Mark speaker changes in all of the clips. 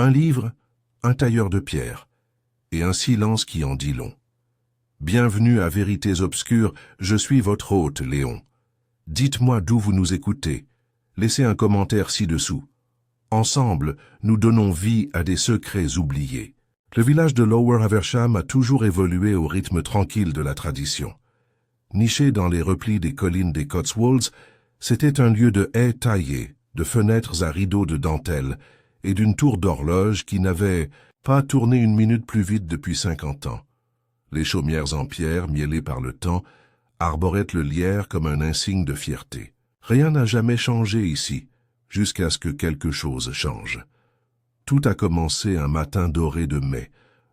Speaker 1: Un livre, un tailleur de pierre, et un silence qui en dit long. Bienvenue à Vérités Obscures, je suis votre hôte, Léon. Dites-moi d'où vous nous écoutez. Laissez un commentaire ci-dessous. Ensemble, nous donnons vie à des secrets oubliés. Le village de Lower Haversham a toujours évolué au rythme tranquille de la tradition. Niché dans les replis des collines des Cotswolds, c'était un lieu de haies taillées, de fenêtres à rideaux de dentelle et d'une tour d'horloge qui n'avait pas tourné une minute plus vite depuis 50 ans. Les chaumières en pierre, mielées par le temps, arboraient le lierre comme un insigne de fierté. Rien n'a jamais changé ici, jusqu'à ce que quelque chose change. Tout a commencé un matin doré de mai,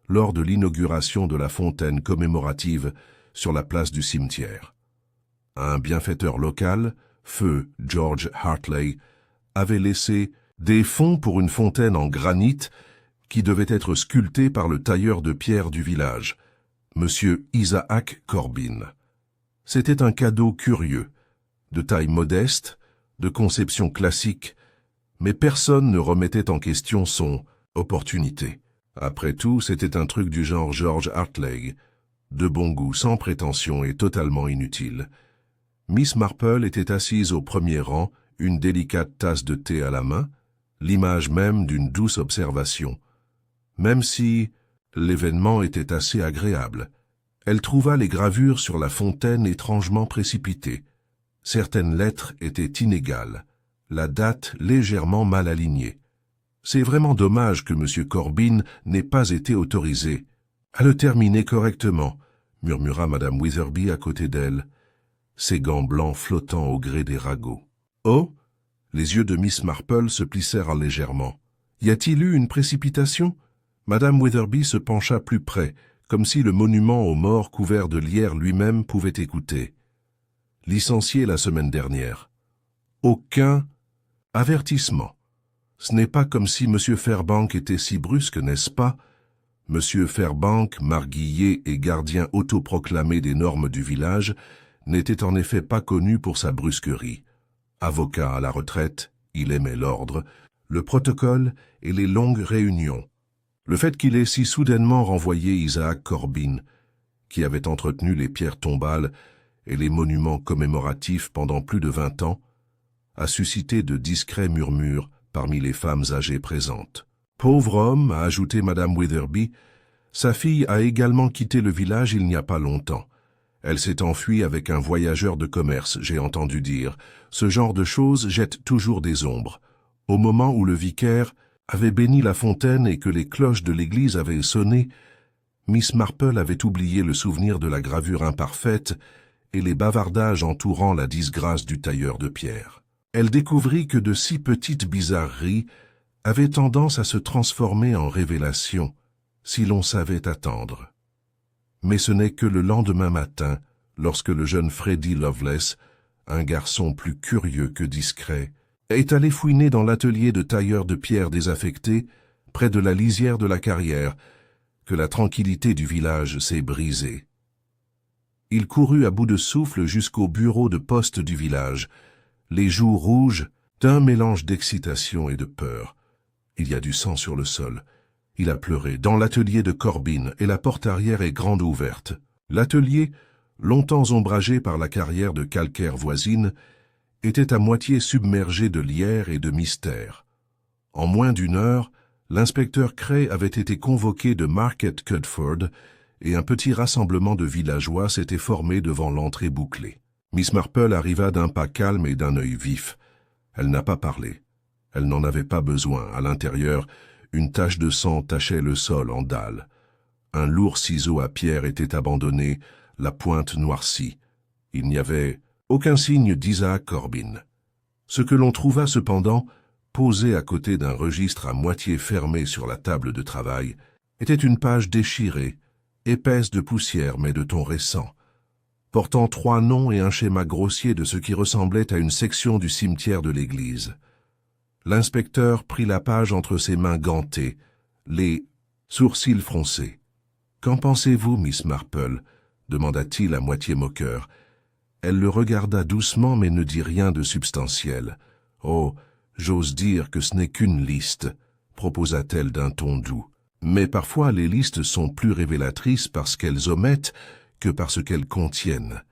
Speaker 1: lors de l'inauguration de la fontaine commémorative sur la place du cimetière. Un bienfaiteur local, feu George Hartley, avait laissé des fonds pour une fontaine en granit qui devait être sculptée par le tailleur de pierre du village, Monsieur Isaac Corbin. C'était un cadeau curieux, de taille modeste, de conception classique, mais personne ne remettait en question son opportunité. Après tout, c'était un truc du genre George Hartley, de bon goût, sans prétention et totalement inutile. Miss Marple était assise au premier rang, une délicate tasse de thé à la main, l'image même d'une douce observation. Même si l'événement était assez agréable, elle trouva les gravures sur la fontaine étrangement précipitées. Certaines lettres étaient inégales, la date légèrement mal alignée. C'est vraiment dommage que M. Corbin n'ait pas été autorisé à le terminer correctement, murmura Madame Witherby à côté d'elle, ses gants blancs flottant au gré des ragots. Oh! Les yeux de Miss Marple se plissèrent légèrement. Y a-t-il eu une précipitation? Madame Witherby se pencha plus près, comme si le monument aux morts couvert de lierre lui-même pouvait écouter. Licencié la semaine dernière. Aucun avertissement. Ce n'est pas comme si M. Fairbank était si brusque, n'est-ce pas? M. Fairbank, marguillier et gardien autoproclamé des normes du village, n'était en effet pas connu pour sa brusquerie. Avocat à la retraite, il aimait l'ordre, le protocole et les longues réunions. Le fait qu'il ait si soudainement renvoyé Isaac Corbin, qui avait entretenu les pierres tombales et les monuments commémoratifs pendant plus de 20 ans, a suscité de discrets murmures parmi les femmes âgées présentes. Pauvre homme, a ajouté Madame Witherby, sa fille a également quitté le village il n'y a pas longtemps. Elle s'est enfuie avec un voyageur de commerce, j'ai entendu dire. Ce genre de choses jette toujours des ombres. Au moment où le vicaire avait béni la fontaine et que les cloches de l'église avaient sonné, Miss Marple avait oublié le souvenir de la gravure imparfaite et les bavardages entourant la disgrâce du tailleur de pierre. Elle découvrit que de si petites bizarreries avaient tendance à se transformer en révélations, si l'on savait attendre. Mais ce n'est que le lendemain matin, lorsque le jeune Freddy Lovelace, un garçon plus curieux que discret, est allé fouiner dans l'atelier de tailleur de pierre désaffecté, près de la lisière de la carrière, que la tranquillité du village s'est brisée. Il courut à bout de souffle jusqu'au bureau de poste du village, les joues rouges d'un mélange d'excitation et de peur. Il y a du sang sur le sol. Il a pleuré dans l'atelier de Corbin et la porte arrière est grande ouverte. L'atelier, longtemps ombragé par la carrière de calcaire voisine, était à moitié submergé de lierre et de mystère. En moins d'une heure, l'inspecteur Cray avait été convoqué de Market Cudford et un petit rassemblement de villageois s'était formé devant l'entrée bouclée. Miss Marple arriva d'un pas calme et d'un œil vif. Elle n'a pas parlé. Elle n'en avait pas besoin. À l'intérieur, une tache de sang tachait le sol en dalle. Un lourd ciseau à pierre était abandonné, la pointe noircie. Il n'y avait aucun signe d'Isaac Corbin. Ce que l'on trouva cependant, posé à côté d'un registre à moitié fermé sur la table de travail, était une page déchirée, épaisse de poussière mais de ton récent, portant 3 noms et un schéma grossier de ce qui ressemblait à une section du cimetière de l'église. L'inspecteur prit la page entre ses mains gantées, les sourcils froncés. « Qu'en pensez-vous, Miss Marple » demanda-t-il à moitié moqueur. Elle le regarda doucement mais ne dit rien de substantiel. « Oh, j'ose dire que ce n'est qu'une liste. proposa-t-elle d'un ton doux. Mais parfois les listes sont plus révélatrices parce qu'elles omettent que parce qu'elles contiennent.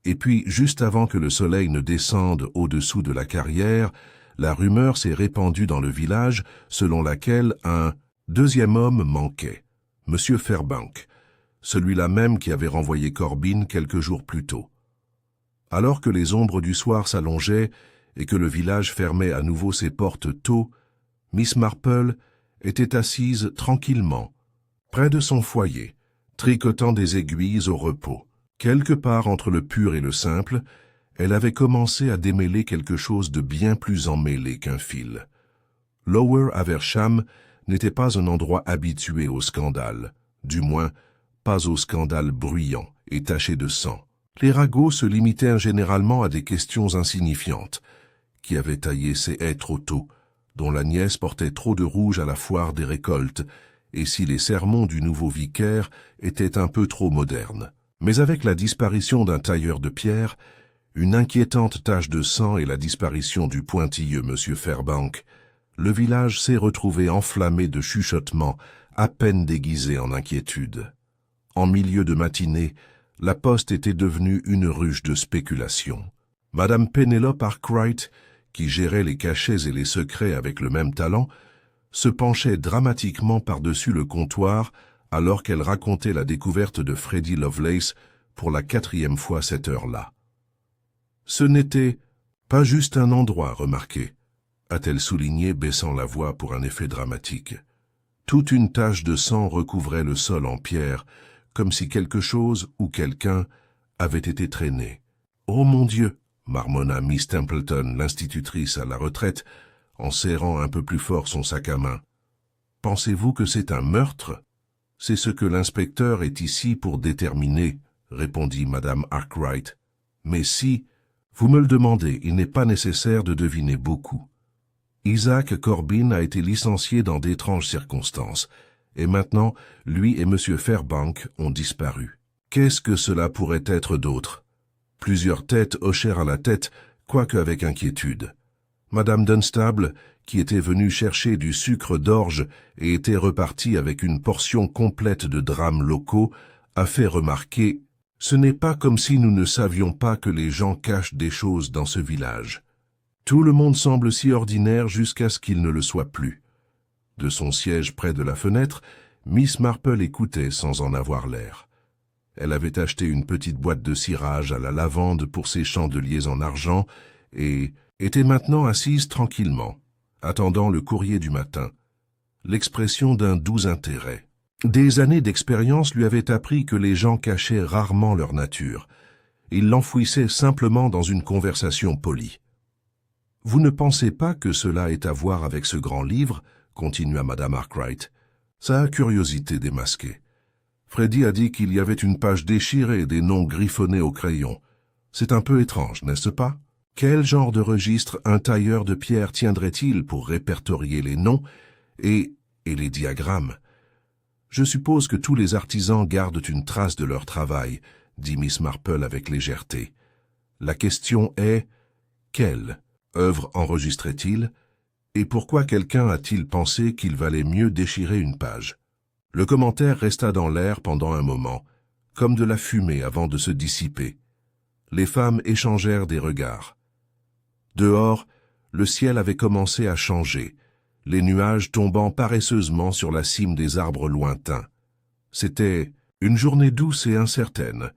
Speaker 1: Et puis, juste avant que le soleil ne descende au-dessous de la carrière, la rumeur s'est répandue dans le village selon laquelle un deuxième homme manquait, M. Fairbank, celui-là même qui avait renvoyé Corbin quelques jours plus tôt. Alors que les ombres du soir s'allongeaient et que le village fermait à nouveau ses portes tôt, Miss Marple était assise tranquillement, près de son foyer, tricotant des aiguilles au repos. Quelque part entre le pur et le simple, elle avait commencé à démêler quelque chose de bien plus emmêlé qu'un fil. Lower Aversham n'était pas un endroit habitué au scandale, du moins pas au scandale bruyant et taché de sang. Les ragots se limitèrent généralement à des questions insignifiantes. Qui avait taillé ces haies trop tôt, dont la nièce portait trop de rouge à la foire des récoltes, et si les sermons du nouveau vicaire étaient un peu trop modernes. Mais avec la disparition d'un tailleur de pierre, une inquiétante tache de sang et la disparition du pointilleux M. Fairbank, le village s'est retrouvé enflammé de chuchotements à peine déguisés en inquiétude. En milieu de matinée, la poste était devenue une ruche de spéculation. Madame Penelope Arkwright, qui gérait les cachets et les secrets avec le même talent, se penchait dramatiquement par-dessus le comptoir alors qu'elle racontait la découverte de Freddie Lovelace pour la 4e fois cette heure-là. Ce n'était pas juste un endroit, remarquez, a-t-elle souligné, baissant la voix pour un effet dramatique. Toute une tache de sang recouvrait le sol en pierre, comme si quelque chose ou quelqu'un avait été traîné. « Oh mon Dieu !» marmonna Miss Templeton, l'institutrice à la retraite, en serrant un peu plus fort son sac à main. « Pensez-vous que c'est un meurtre ?»« C'est ce que l'inspecteur est ici pour déterminer, » répondit Madame Arkwright. « Mais si, vous me le demandez, il n'est pas nécessaire de deviner beaucoup. Isaac Corbin a été licencié dans d'étranges circonstances, et maintenant, lui et M. Fairbank ont disparu. Qu'est-ce que cela pourrait être d'autre ? Plusieurs têtes hochèrent à la tête, quoique avec inquiétude. Madame Dunstable, qui était venue chercher du sucre d'orge et était repartie avec une portion complète de drames locaux, a fait remarquer « Ce n'est pas comme si nous ne savions pas que les gens cachent des choses dans ce village. Tout le monde semble si ordinaire jusqu'à ce qu'il ne le soit plus. » De son siège près de la fenêtre, Miss Marple écoutait sans en avoir l'air. Elle avait acheté une petite boîte de cirage à la lavande pour ses chandeliers en argent et était maintenant assise tranquillement, attendant le courrier du matin, l'expression d'un doux intérêt. Des années d'expérience lui avaient appris que les gens cachaient rarement leur nature. Ils l'enfouissaient simplement dans une conversation polie. « Vous ne pensez pas que cela ait à voir avec ce grand livre ?» continua Madame Arkwright. « Sa curiosité démasquée. Freddy a dit qu'il y avait une page déchirée, des noms griffonnés au crayon. C'est un peu étrange, n'est-ce pas? Quel genre de registre un tailleur de pierre tiendrait-il pour répertorier les noms et les diagrammes? Je suppose que tous les artisans gardent une trace de leur travail, dit Miss Marple avec légèreté. La question est, quelle œuvre enregistrait-il et pourquoi quelqu'un a-t-il pensé qu'il valait mieux déchirer une page? Le commentaire resta dans l'air pendant un moment, comme de la fumée avant de se dissiper. Les femmes échangèrent des regards. Dehors, le ciel avait commencé à changer, les nuages tombant paresseusement sur la cime des arbres lointains. C'était une journée douce et incertaine,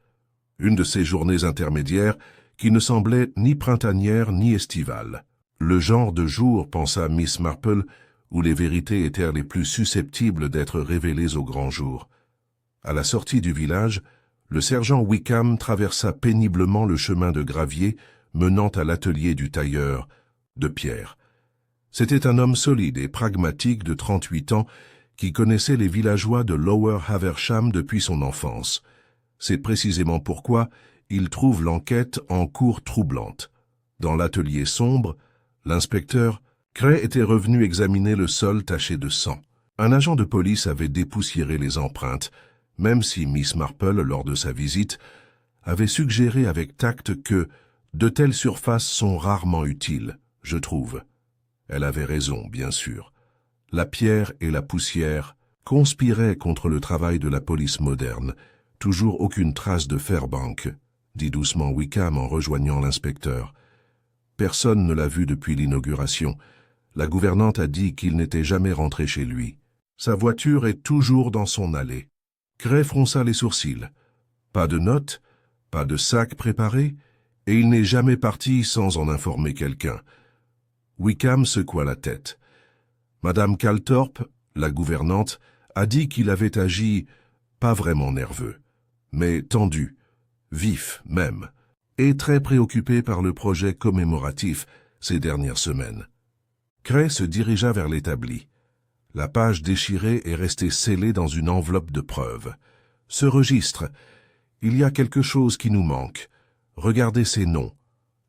Speaker 1: une de ces journées intermédiaires qui ne semblaient ni printanières ni estivales. Le genre de jour, pensa Miss Marple, où les vérités étaient les plus susceptibles d'être révélées au grand jour. À la sortie du village, le sergent Wickham traversa péniblement le chemin de gravier menant à l'atelier du tailleur de pierre. C'était un homme solide et pragmatique de 38 ans qui connaissait les villageois de Lower Haversham depuis son enfance. C'est précisément pourquoi il trouve l'enquête en cours troublante. Dans l'atelier sombre, l'inspecteur Cray était revenu examiner le sol taché de sang. Un agent de police avait dépoussiéré les empreintes, même si Miss Marple, lors de sa visite, avait suggéré avec tact que de telles surfaces sont rarement utiles, je trouve. Elle avait raison, bien sûr. La pierre et la poussière conspiraient contre le travail de la police moderne. Toujours aucune trace de Fairbank, dit doucement Wickham en rejoignant l'inspecteur. Personne ne l'a vu depuis l'inauguration. La gouvernante a dit qu'il n'était jamais rentré chez lui. Sa voiture est toujours dans son allée. Cray fronça les sourcils. Pas de notes, pas de sac préparé, et il n'est jamais parti sans en informer quelqu'un. Wickham secoua la tête. Madame Calthorpe, la gouvernante, a dit qu'il avait agi pas vraiment nerveux, mais tendu, vif même, et très préoccupé par le projet commémoratif ces dernières semaines. Cray se dirigea vers l'établi. La page déchirée est restée scellée dans une enveloppe de preuves. Ce registre, il y a quelque chose qui nous manque. Regardez ces noms.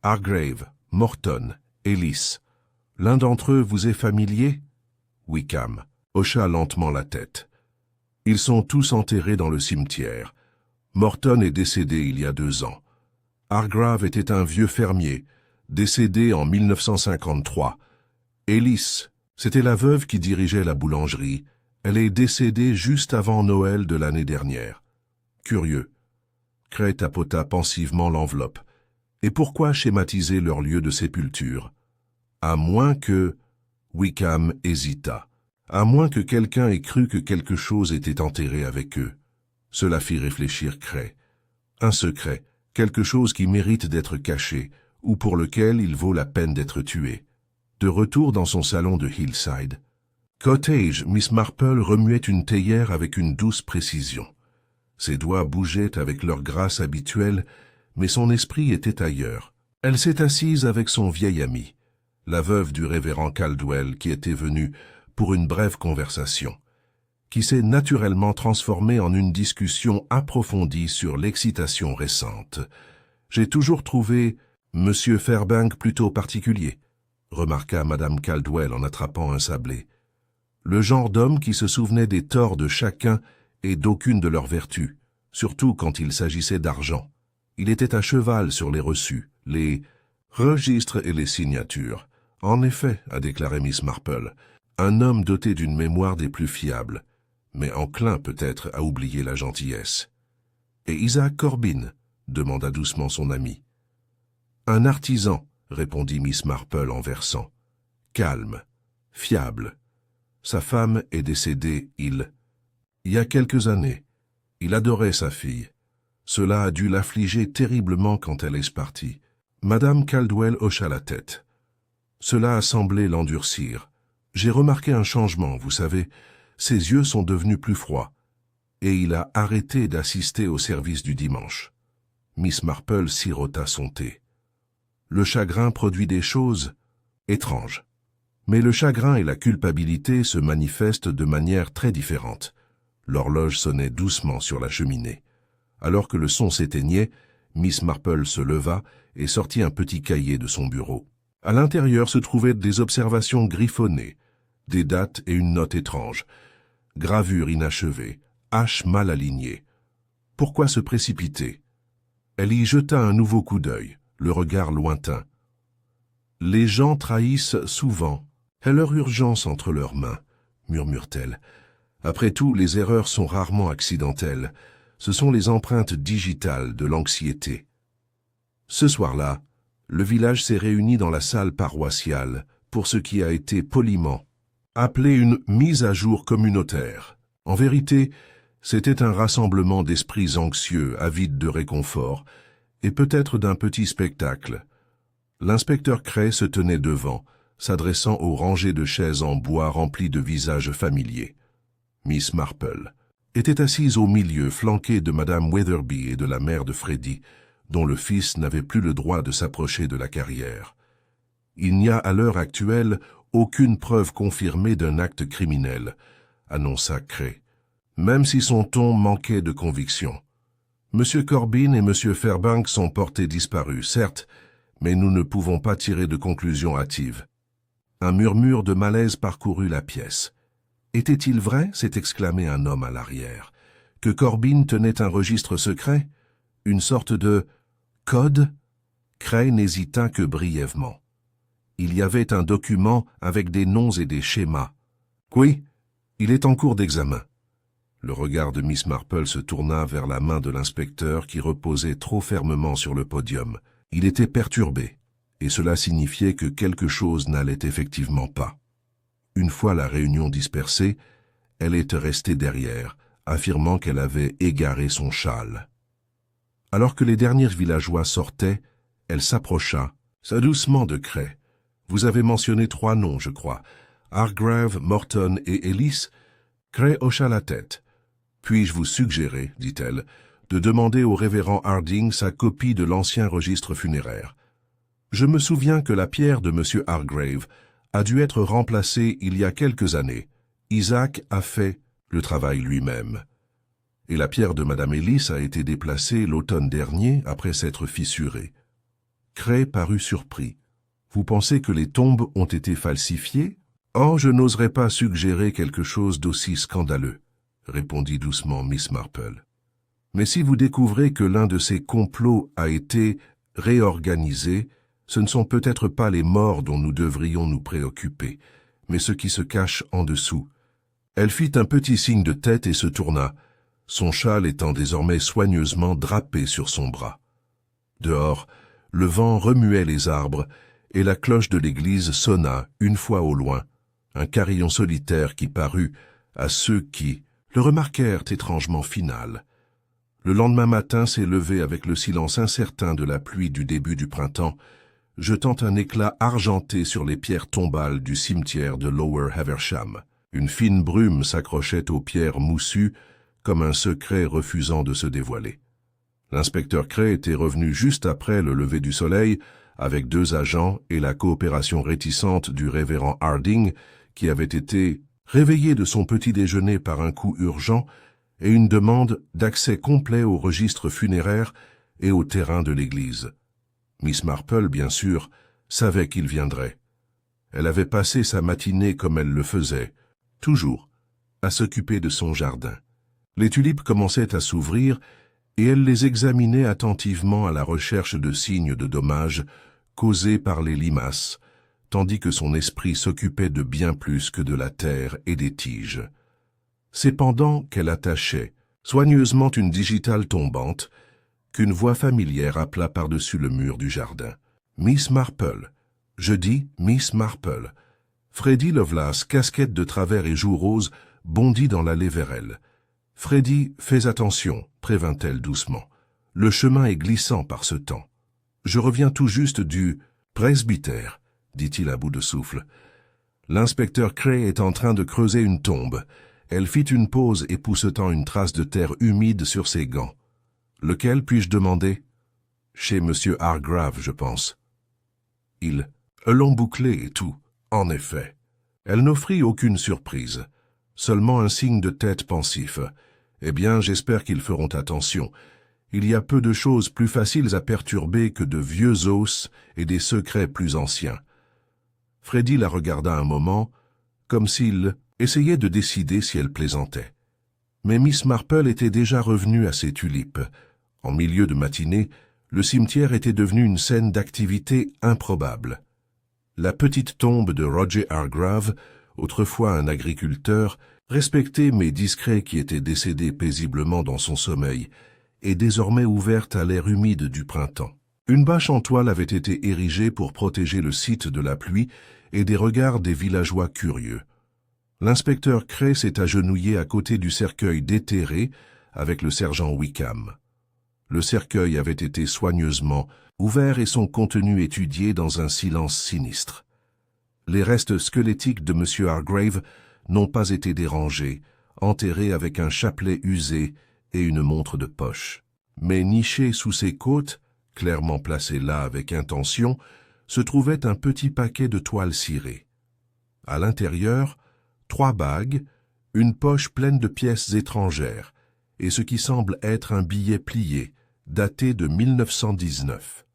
Speaker 1: Hargrave, Morton, Ellis. L'un d'entre eux vous est familier? Wickham hocha lentement la tête. Ils sont tous enterrés dans le cimetière. Morton est décédé il y a 2 ans. Hargrave était un vieux fermier, décédé en 1953. Ellis, c'était la veuve qui dirigeait la boulangerie. Elle est décédée juste avant Noël de l'année dernière. Curieux. Cray tapota pensivement l'enveloppe. Et pourquoi schématiser leur lieu de sépulture? À moins que... Wickham hésita. À moins que quelqu'un ait cru que quelque chose était enterré avec eux. Cela fit réfléchir Cray. Un secret, quelque chose qui mérite d'être caché, ou pour lequel il vaut la peine d'être tué. De retour dans son salon de Hillside. Cottage, Miss Marple remuait une théière avec une douce précision. Ses doigts bougeaient avec leur grâce habituelle, mais son esprit était ailleurs. Elle s'est assise avec son vieil ami, la veuve du révérend Caldwell, qui était venue pour une brève conversation, qui s'est naturellement transformée en une discussion approfondie sur l'excitation récente. « J'ai toujours trouvé Monsieur Fairbank plutôt particulier », remarqua Madame Caldwell en attrapant un sablé. Le genre d'homme qui se souvenait des torts de chacun et d'aucune de leurs vertus, surtout quand il s'agissait d'argent. Il était à cheval sur les reçus, les registres et les signatures. En effet, a déclaré Miss Marple, un homme doté d'une mémoire des plus fiables, mais enclin peut-être à oublier la gentillesse. « Et Isaac Corbin ?» demanda doucement son ami. « Un artisan », répondit Miss Marple en versant. « Calme, fiable. Sa femme est décédée, il y a quelques années. Il adorait sa fille. Cela a dû l'affliger terriblement quand elle est partie. » Madame Caldwell hocha la tête. Cela a semblé l'endurcir. J'ai remarqué un changement, vous savez. Ses yeux sont devenus plus froids. Et il a arrêté d'assister au service du dimanche. Miss Marple sirota son thé. Le chagrin produit des choses étranges. Mais le chagrin et la culpabilité se manifestent de manière très différente. L'horloge sonnait doucement sur la cheminée. Alors que le son s'éteignait, Miss Marple se leva et sortit un petit cahier de son bureau. À l'intérieur se trouvaient des observations griffonnées, des dates et une note étrange, gravure inachevée, hache mal alignée. Pourquoi se précipiter? Elle y jeta un nouveau coup d'œil, le regard lointain. Les gens trahissent souvent, et leur urgence entre leurs mains, murmure-t-elle. Après tout, les erreurs sont rarement accidentelles. Ce sont les empreintes digitales de l'anxiété. Ce soir-là, le village s'est réuni dans la salle paroissiale pour ce qui a été poliment appelé une mise à jour communautaire. En vérité, c'était un rassemblement d'esprits anxieux, avides de réconfort, et peut-être d'un petit spectacle. L'inspecteur Cray se tenait devant, s'adressant aux rangées de chaises en bois remplies de visages familiers. Miss Marple était assise au milieu, flanquée de Madame Weatherby et de la mère de Freddy, dont le fils n'avait plus le droit de s'approcher de la carrière. Il n'y a à l'heure actuelle aucune preuve confirmée d'un acte criminel, annonça Cray, même si son ton manquait de conviction. Monsieur Corbin et Monsieur Fairbank sont portés disparus, certes, mais nous ne pouvons pas tirer de conclusion hâtive. Un murmure de malaise parcourut la pièce. Était-il vrai, s'est exclamé un homme à l'arrière, que Corbin tenait un registre secret, une sorte de code? Cray n'hésita que brièvement. Il y avait un document avec des noms et des schémas. Oui, il est en cours d'examen. Le regard de Miss Marple se tourna vers la main de l'inspecteur qui reposait trop fermement sur le podium. Il était perturbé, et cela signifiait que quelque chose n'allait effectivement pas. Une fois la réunion dispersée, elle était restée derrière, affirmant qu'elle avait égaré son châle. Alors que les derniers villageois sortaient, elle s'approcha, doucement de Cray. « Vous avez mentionné 3 noms, je crois. Hargrave, Morton et Ellis ?» Cray hocha la tête. « Puis-je vous suggérer, dit-elle, de demander au révérend Harding sa copie de l'ancien registre funéraire. Je me souviens que la pierre de M. Hargrave a dû être remplacée il y a quelques années. Isaac a fait le travail lui-même. Et la pierre de Madame Ellis a été déplacée l'automne dernier après s'être fissurée. » Cray parut surpris. « Vous pensez que les tombes ont été falsifiées ? » « Oh, je n'oserais pas suggérer quelque chose d'aussi scandaleux, » répondit doucement Miss Marple. « Mais si vous découvrez que l'un de ces complots a été réorganisé, ce ne sont peut-être pas les morts dont nous devrions nous préoccuper, mais ce qui se cache en dessous. » Elle fit un petit signe de tête et se tourna, son châle étant désormais soigneusement drapé sur son bras. Dehors, le vent remuait les arbres et la cloche de l'église sonna une fois au loin, un carillon solitaire qui parut, à ceux qui le remarquèrent étrangement final. Le lendemain matin s'est levé avec le silence incertain de la pluie du début du printemps, jetant un éclat argenté sur les pierres tombales du cimetière de Lower Haversham. Une fine brume s'accrochait aux pierres moussues, comme un secret refusant de se dévoiler. L'inspecteur Cray était revenu juste après le lever du soleil, avec 2 agents et la coopération réticente du révérend Harding, qui avait été réveillé de son petit déjeuner par un coup urgent et une demande d'accès complet au registre funéraire et au terrain de l'église. Miss Marple, bien sûr, savait qu'il viendrait. Elle avait passé sa matinée comme elle le faisait, toujours, à s'occuper de son jardin. Les tulipes commençaient à s'ouvrir et elle les examinait attentivement à la recherche de signes de dommages causés par les limaces, tandis que son esprit s'occupait de bien plus que de la terre et des tiges. C'est pendant qu'elle attachait soigneusement une digitale tombante qu'une voix familière appela par-dessus le mur du jardin. « Miss Marple, je dis Miss Marple. » Freddy Lovelace, casquette de travers et joues roses, bondit dans l'allée vers elle. « Freddy, fais attention, » prévint-elle doucement. « Le chemin est glissant par ce temps. Je reviens tout juste du presbytère, » dit-il à bout de souffle. « L'inspecteur Cray est en train de creuser une tombe. » Elle fit une pause époussetant une trace de terre humide sur ses gants. « Lequel puis-je demander ?»« Chez Monsieur Hargrave, je pense. » Il long bouclé et tout, en effet. Elle n'offrit aucune surprise, seulement un signe de tête pensif. « Eh bien, j'espère qu'ils feront attention. Il y a peu de choses plus faciles à perturber que de vieux os et des secrets plus anciens. » Freddy la regarda un moment, comme s'il essayait de décider si elle plaisantait. Mais Miss Marple était déjà revenue à ses tulipes. En milieu de matinée, le cimetière était devenu une scène d'activité improbable. La petite tombe de Roger Hargrave, autrefois un agriculteur, respecté mais discret qui était décédé paisiblement dans son sommeil, est désormais ouverte à l'air humide du printemps. Une bâche en toile avait été érigée pour protéger le site de la pluie et des regards des villageois curieux. L'inspecteur Cray s'est agenouillé à côté du cercueil déterré avec le sergent Wickham. Le cercueil avait été soigneusement ouvert et son contenu étudié dans un silence sinistre. Les restes squelettiques de M. Hargrave n'ont pas été dérangés, enterrés avec un chapelet usé et une montre de poche. Mais niché sous ses côtes, clairement placé là avec intention, se trouvait un petit paquet de toile cirée. À l'intérieur, 3 bagues, une poche pleine de pièces étrangères, et ce qui semble être un billet plié, daté de 1919.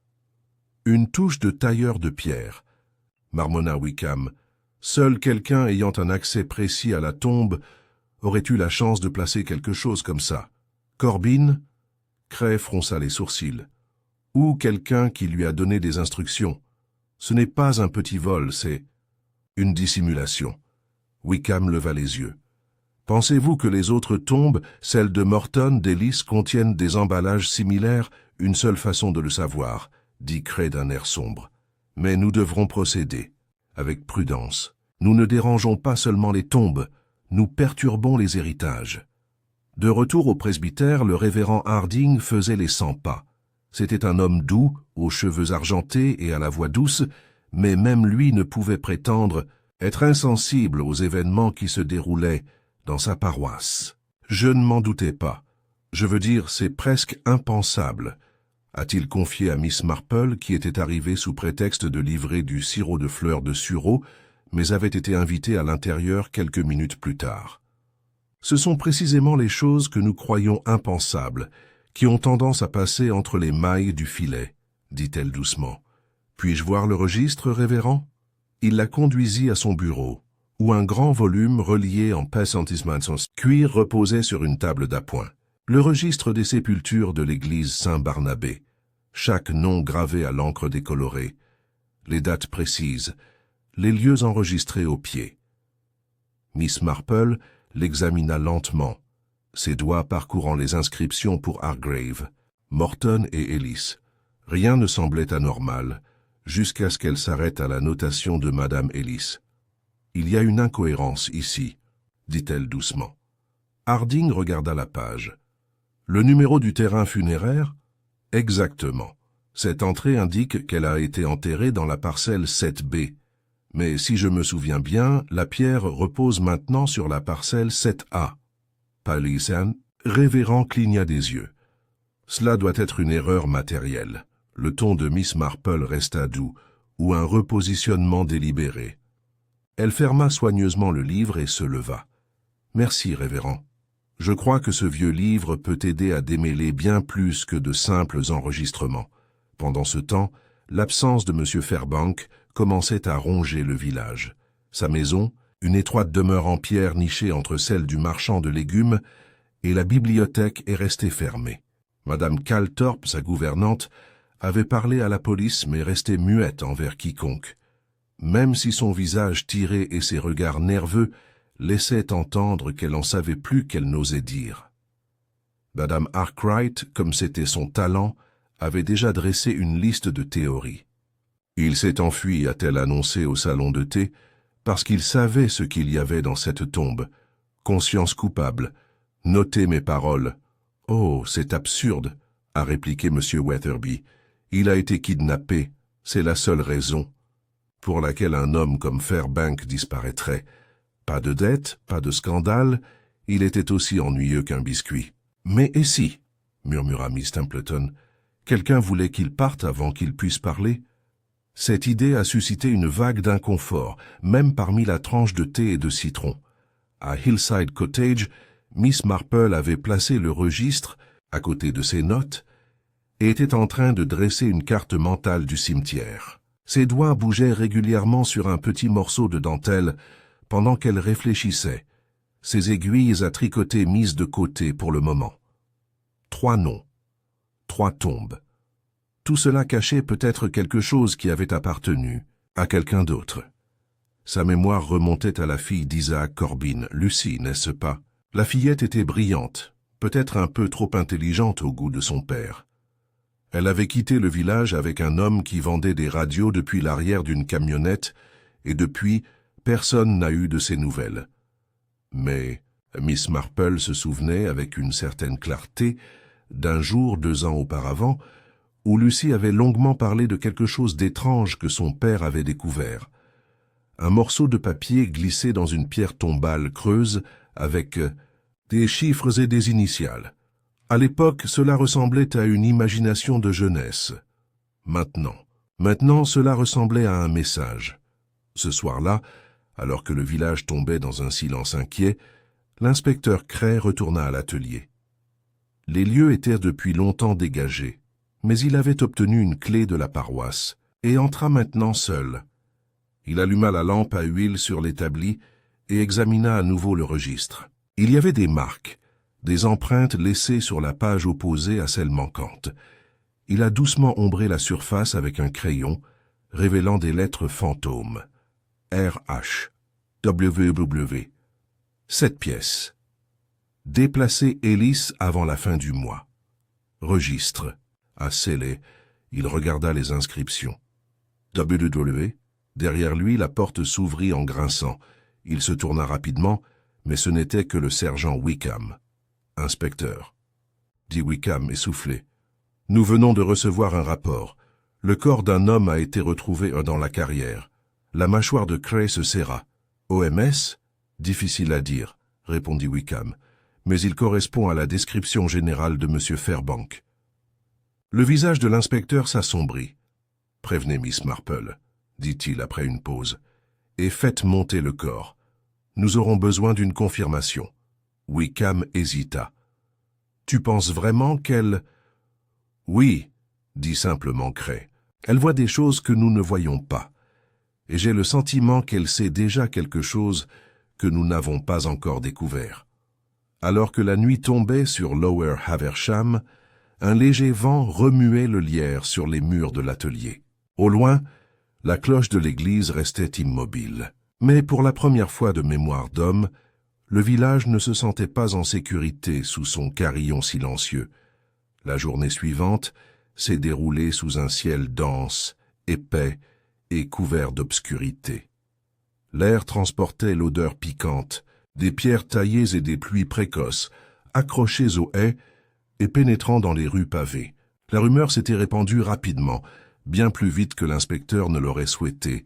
Speaker 1: Une touche de tailleur de pierre, marmonna Wickham. Seul quelqu'un ayant un accès précis à la tombe aurait eu la chance de placer quelque chose comme ça. Corbin? Cray fronça les sourcils. Ou quelqu'un qui lui a donné des instructions. Ce n'est pas un petit vol, c'est une dissimulation. Wickham leva les yeux. Pensez-vous que les autres tombes, celles de Morton, d'Ellis, contiennent des emballages similaires? Une seule façon de le savoir, dit Cray d'un air sombre. Mais nous devrons procéder avec prudence. Nous ne dérangeons pas seulement les tombes, nous perturbons les héritages. De retour au presbytère, le révérend Harding faisait les 100 pas. C'était un homme doux, aux cheveux argentés et à la voix douce, mais même lui ne pouvait prétendre être insensible aux événements qui se déroulaient dans sa paroisse. Je ne m'en doutais pas. Je veux dire, c'est presque impensable, a-t-il confié à Miss Marple, qui était arrivée sous prétexte de livrer du sirop de fleurs de sureau, mais avait été invitée à l'intérieur quelques minutes plus tard. Ce sont précisément les choses que nous croyons impensables, qui ont tendance à passer entre les mailles du filet, dit-elle doucement. Puis-je voir le registre, révérend? Il la conduisit à son bureau, où un grand volume relié en cuir reposait sur une table d'appoint. Le registre des sépultures de l'église Saint-Barnabé, chaque nom gravé à l'encre décolorée, les dates précises, les lieux enregistrés au pied. Miss Marple l'examina lentement, ses doigts parcourant les inscriptions pour Hargrave, Morton et Ellis. Rien ne semblait anormal, jusqu'à ce qu'elle s'arrête à la notation de Madame Ellis. « Il y a une incohérence ici, » dit-elle doucement. Harding regarda la page. « Le numéro du terrain funéraire ?»« Exactement. Cette entrée indique qu'elle a été enterrée dans la parcelle 7B. Mais si je me souviens bien, la pierre repose maintenant sur la parcelle 7A. » Palisan, révérend, cligna des yeux. « Cela doit être une erreur matérielle. » Le ton de Miss Marple resta doux, ou un repositionnement délibéré. Elle ferma soigneusement le livre et se leva. « Merci, révérend. Je crois que ce vieux livre peut aider à démêler bien plus que de simples enregistrements. » Pendant ce temps, l'absence de M. Fairbank commençait à ronger le village. Sa maison, une étroite demeure en pierre nichée entre celle du marchand de légumes, et la bibliothèque est restée fermée. Madame Calthorpe, sa gouvernante, avait parlé à la police mais restait muette envers quiconque, même si son visage tiré et ses regards nerveux laissaient entendre qu'elle en savait plus qu'elle n'osait dire. Madame Arkwright, comme c'était son talent, avait déjà dressé une liste de théories. « Il s'est enfui », a-t-elle annoncé au salon de thé, parce qu'il savait ce qu'il y avait dans cette tombe. Conscience coupable. Notez mes paroles. « Oh, c'est absurde », a répliqué M. Weatherby. « Il a été kidnappé, c'est la seule raison pour laquelle un homme comme Fairbank disparaîtrait. Pas de dette, pas de scandale, il était aussi ennuyeux qu'un biscuit. »« Mais et si ?» murmura Miss Templeton. « Quelqu'un voulait qu'il parte avant qu'il puisse parler ?» Cette idée a suscité une vague d'inconfort, même parmi la tranche de thé et de citron. À Hillside Cottage, Miss Marple avait placé le registre, à côté de ses notes, et était en train de dresser une carte mentale du cimetière. Ses doigts bougeaient régulièrement sur un petit morceau de dentelle pendant qu'elle réfléchissait, ses aiguilles à tricoter mises de côté pour le moment. 3 noms, 3 tombes. Tout cela cachait peut-être quelque chose qui avait appartenu à quelqu'un d'autre. Sa mémoire remontait à la fille d'Isaac Corbin, Lucie, n'est-ce pas? La fillette était brillante, peut-être un peu trop intelligente au goût de son père. Elle avait quitté le village avec un homme qui vendait des radios depuis l'arrière d'une camionnette, et depuis, personne n'a eu de ses nouvelles. Mais Miss Marple se souvenait avec une certaine clarté d'un jour 2 ans auparavant, où Lucie avait longuement parlé de quelque chose d'étrange que son père avait découvert. Un morceau de papier glissé dans une pierre tombale creuse avec des chiffres et des initiales. À l'époque, cela ressemblait à une imagination de jeunesse. Maintenant, cela ressemblait à un message. Ce soir-là, alors que le village tombait dans un silence inquiet, l'inspecteur Cray retourna à l'atelier. Les lieux étaient depuis longtemps dégagés, mais il avait obtenu une clé de la paroisse et entra maintenant seul. Il alluma la lampe à huile sur l'établi et examina à nouveau le registre. Il y avait des marques, des empreintes laissées sur la page opposée à celle manquante. Il a doucement ombré la surface avec un crayon, révélant des lettres fantômes. RH. WW. 7 pièces. Déplacer Ellis avant la fin du mois. Registre. À scellé, il regarda les inscriptions. WW. Derrière lui, la porte s'ouvrit en grinçant. Il se tourna rapidement, mais ce n'était que le sergent Wickham. Inspecteur, dit Wickham essoufflé. Nous venons de recevoir un rapport. Le corps d'un homme a été retrouvé dans la carrière. La mâchoire de Cray se serra. OMS? Difficile à dire, répondit Wickham, mais il correspond à la description générale de M. Fairbank. Le visage de l'inspecteur s'assombrit. Prévenez Miss Marple, dit-il après une pause, et faites monter le corps. Nous aurons besoin d'une confirmation. Wickham hésita. Tu penses vraiment qu'elle... Oui, dit simplement Cray. Elle voit des choses que nous ne voyons pas. Et j'ai le sentiment qu'elle sait déjà quelque chose que nous n'avons pas encore découvert. Alors que la nuit tombait sur Lower Haversham, un léger vent remuait le lierre sur les murs de l'atelier. Au loin, la cloche de l'église restait immobile. Mais pour la première fois de mémoire d'homme, le village ne se sentait pas en sécurité sous son carillon silencieux. La journée suivante s'est déroulée sous un ciel dense, épais et couvert d'obscurité. L'air transportait l'odeur piquante, des pierres taillées et des pluies précoces, accrochées aux haies et pénétrant dans les rues pavées. La rumeur s'était répandue rapidement, bien plus vite que l'inspecteur ne l'aurait souhaité,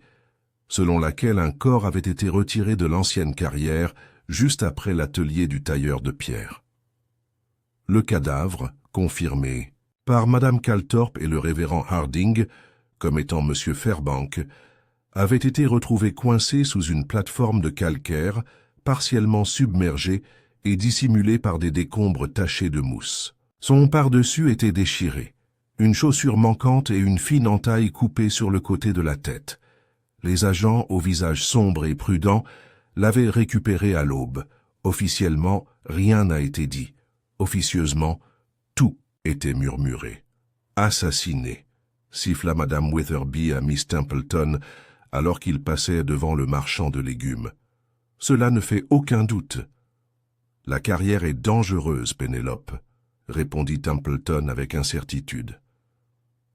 Speaker 1: selon laquelle un corps avait été retiré de l'ancienne carrière juste après l'atelier du tailleur de pierre. Le cadavre, confirmé par Madame Calthorpe et le révérend Harding, comme étant M. Fairbank, avait été retrouvé coincé sous une plateforme de calcaire, partiellement submergée et dissimulée par des décombres tachés de mousse. Son pardessus était déchiré, une chaussure manquante et une fine entaille coupée sur le côté de la tête. Les agents, au visage sombre et prudent, l'avaient récupéré à l'aube. Officiellement, rien n'a été dit. Officieusement, tout était murmuré. Assassiné, siffla Madame Witherby à Miss Templeton alors qu'il passait devant le marchand de légumes. Cela ne fait aucun doute. La carrière est dangereuse, Pénélope, répondit Templeton avec incertitude.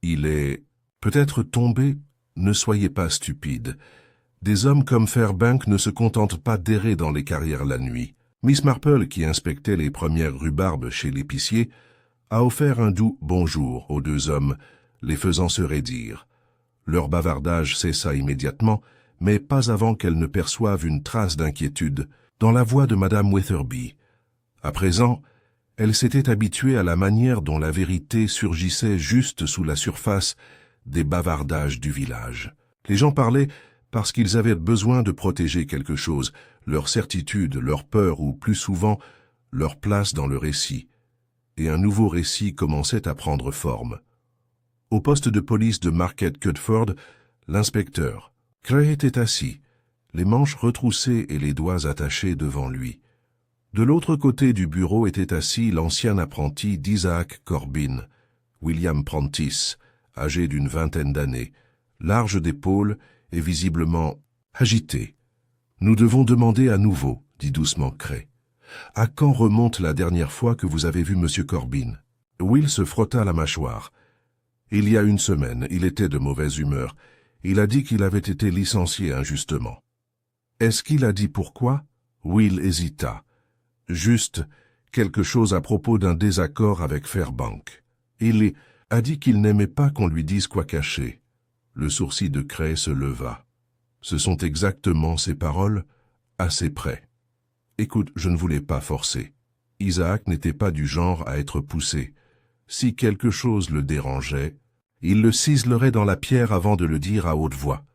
Speaker 1: Il est peut-être tombé. Ne soyez pas stupide. Des hommes comme Fairbank ne se contentent pas d'errer dans les carrières la nuit. Miss Marple, qui inspectait les premières rhubarbes chez l'épicier, a offert un doux bonjour aux deux hommes, les faisant se raidir. Leur bavardage cessa immédiatement, mais pas avant qu'elle ne perçoive une trace d'inquiétude dans la voix de Madame Witherby. À présent, elle s'était habituée à la manière dont la vérité surgissait juste sous la surface des bavardages du village. Les gens parlaient parce qu'ils avaient besoin de protéger quelque chose, leur certitude, leur peur ou, plus souvent, leur place dans le récit. Et un nouveau récit commençait à prendre forme. Au poste de police de Market Cudford, l'inspecteur Cray était assis, les manches retroussées et les doigts attachés devant lui. De l'autre côté du bureau était assis l'ancien apprenti d'Isaac Corbin, William Prentice, âgé d'une vingtaine d'années, large d'épaules et visiblement agité. « Nous devons demander à nouveau, » dit doucement Cray. « À quand remonte la dernière fois que vous avez vu M. Corbin ?» Will se frotta la mâchoire. « Il y a une semaine, il était de mauvaise humeur. Il a dit qu'il avait été licencié injustement. » « Est-ce qu'il a dit pourquoi ?» Will hésita. « Juste quelque chose à propos d'un désaccord avec Fairbank. Il a dit qu'il n'aimait pas qu'on lui dise quoi cacher. » Le sourcil de Cray se leva. « Ce sont exactement ces paroles, assez près. Écoute, je ne voulais pas forcer. Isaac n'était pas du genre à être poussé. Si quelque chose le dérangeait, il le ciselerait dans la pierre avant de le dire à haute voix. »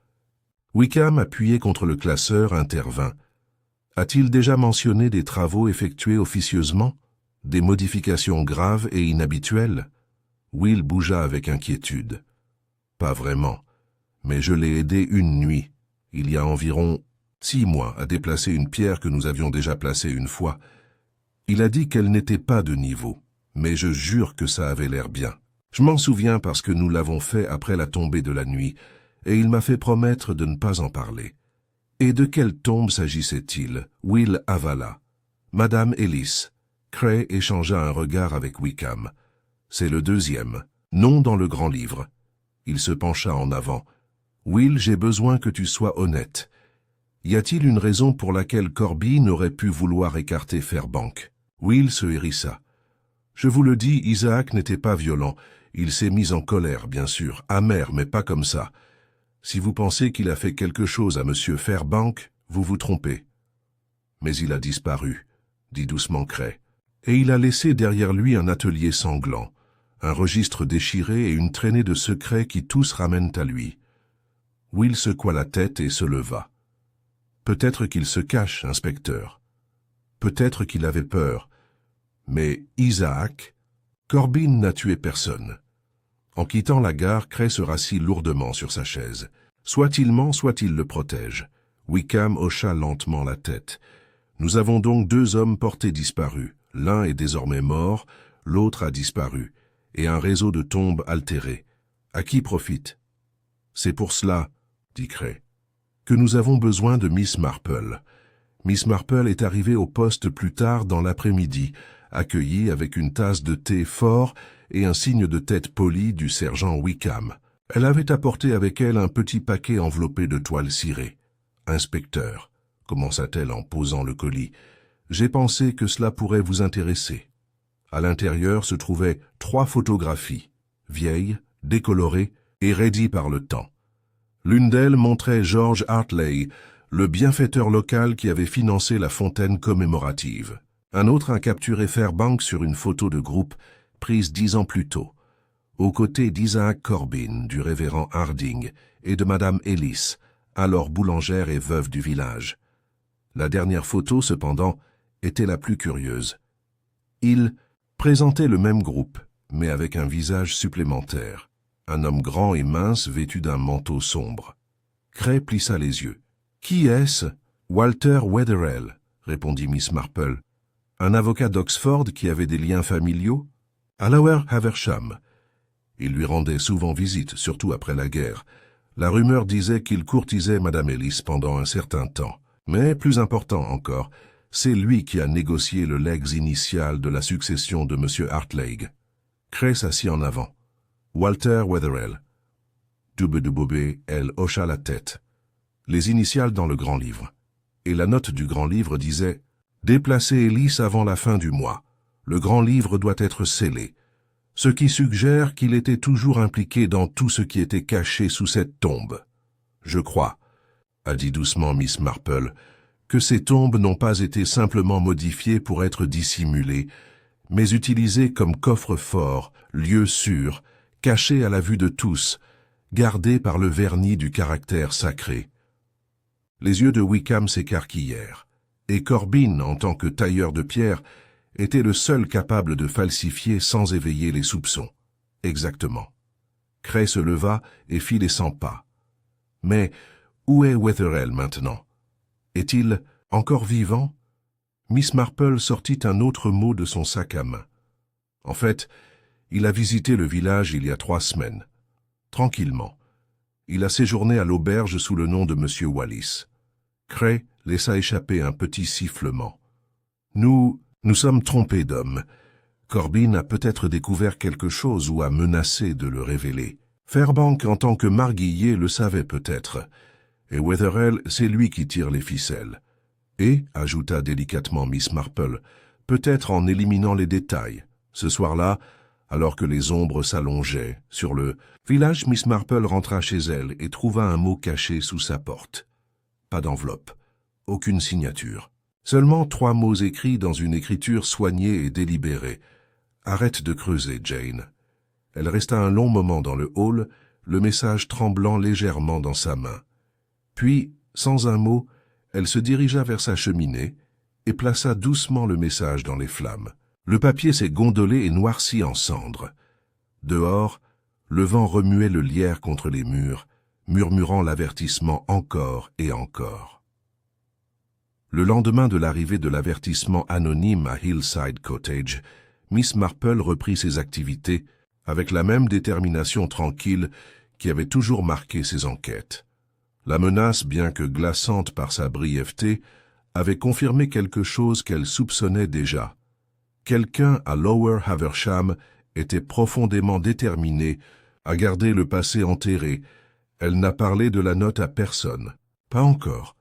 Speaker 1: Wickham, appuyé contre le classeur, intervint. « A-t-il déjà mentionné des travaux effectués officieusement? Des modifications graves et inhabituelles ?» Will bougea avec inquiétude. « Pas vraiment, mais je l'ai aidé une nuit, il y a environ 6 mois, à déplacer une pierre que nous avions déjà placée une fois. Il a dit qu'elle n'était pas de niveau, mais je jure que ça avait l'air bien. Je m'en souviens parce que nous l'avons fait après la tombée de la nuit, et il m'a fait promettre de ne pas en parler. Et de quelle tombe s'agissait-il? Will avala. Madame Ellis. Cray échangea un regard avec Wickham. C'est le deuxième. Non dans le grand livre. Il se pencha en avant. Will, j'ai besoin que tu sois honnête. Y a-t-il une raison pour laquelle Corbin aurait pu vouloir écarter Fairbank? Will se hérissa. Je vous le dis, Isaac n'était pas violent. Il s'est mis en colère, bien sûr, amer, mais pas comme ça. Si vous pensez qu'il a fait quelque chose à Monsieur Fairbank, vous vous trompez. Mais il a disparu, dit doucement Cray. Et il a laissé derrière lui un atelier sanglant, un registre déchiré et une traînée de secrets qui tous ramènent à lui. Will secoua la tête et se leva. Peut-être qu'il se cache, inspecteur. Peut-être qu'il avait peur. Mais Isaac, Corbin n'a tué personne. En quittant la gare, Cray se rassit lourdement sur sa chaise. Soit il ment, soit il le protège. Wickham hocha lentement la tête. Nous avons donc deux hommes portés disparus. L'un est désormais mort, l'autre a disparu, et un réseau de tombes altérées. À qui profite? C'est pour cela, dit Cray, que nous avons besoin de Miss Marple. Miss Marple est arrivée au poste plus tard dans l'après-midi, accueillie avec une tasse de thé fort et un signe de tête poli du sergent Wickham. Elle avait apporté avec elle un petit paquet enveloppé de toile cirée. « Inspecteur », commença-t-elle en posant le colis, « j'ai pensé que cela pourrait vous intéresser. » À l'intérieur se trouvaient 3 photographies, vieilles, décolorées et raidies par le temps. L'une d'elles montrait George Hartley, le bienfaiteur local qui avait financé la fontaine commémorative. Un autre a capturé Fairbank sur une photo de groupe prise 10 ans plus tôt, aux côtés d'Isaac Corbin, du révérend Harding et de Madame Ellis, alors boulangère et veuve du village. La dernière photo, cependant, était la plus curieuse. Il présentait le même groupe, mais avec un visage supplémentaire. Un homme grand et mince vêtu d'un manteau sombre. Cray plissa les yeux. « Qui est-ce ?»« Walter Wetherell » répondit Miss Marple. « Un avocat d'Oxford qui avait des liens familiaux ?»« À Lower Haversham. Il lui rendait souvent visite, surtout après la guerre. La rumeur disait qu'il courtisait Madame Ellis pendant un certain temps. Mais, plus important encore, c'est lui qui a négocié le legs initial de la succession de M. Hartley. » Cray s'assit en avant. Walter Wetherell. Elle hocha la tête. Les initiales dans le grand livre. Et la note du grand livre disait « Déplacer Ellis avant la fin du mois. Le grand livre doit être scellé. » Ce qui suggère qu'il était toujours impliqué dans tout ce qui était caché sous cette tombe. « Je crois, » a dit doucement Miss Marple, « que ces tombes n'ont pas été simplement modifiées pour être dissimulées, mais utilisées comme coffre-fort, lieu sûr, caché à la vue de tous, gardé par le vernis du caractère sacré. » Les yeux de Wickham s'écarquillèrent, et Corbin, en tant que tailleur de pierre, était le seul capable de falsifier sans éveiller les soupçons. Exactement. Cray se leva et fit les 100 pas. Mais où est Wetherell maintenant? Est-il encore vivant? Miss Marple sortit un autre mot de son sac à main. En fait, il a visité le village il y a 3 semaines. Tranquillement. Il a séjourné à l'auberge sous le nom de M. Wallis. Cray laissa échapper un petit sifflement. Nous sommes trompés d'homme. Corbin a peut-être découvert quelque chose ou a menacé de le révéler. Fairbank, en tant que marguillier, le savait peut-être. Et Wetherell, c'est lui qui tire les ficelles. Et, ajouta délicatement Miss Marple, peut-être en éliminant les détails. Ce soir-là, alors que les ombres s'allongeaient sur le village, Miss Marple rentra chez elle et trouva un mot caché sous sa porte. Pas d'enveloppe, aucune signature. Seulement 3 mots écrits dans une écriture soignée et délibérée. « Arrête de creuser, Jane. » Elle resta un long moment dans le hall, le message tremblant légèrement dans sa main. Puis, sans un mot, elle se dirigea vers sa cheminée et plaça doucement le message dans les flammes. Le papier s'est gondolé et noirci en cendres. Dehors, le vent remuait le lierre contre les murs, murmurant l'avertissement encore et encore. Le lendemain de l'arrivée de l'avertissement anonyme à Hillside Cottage, Miss Marple reprit ses activités avec la même détermination tranquille qui avait toujours marqué ses enquêtes. La menace, bien que glaçante par sa brièveté, avait confirmé quelque chose qu'elle soupçonnait déjà. Quelqu'un à Lower Haversham était profondément déterminé à garder le passé enterré. Elle n'a parlé de la note à personne. Pas encore.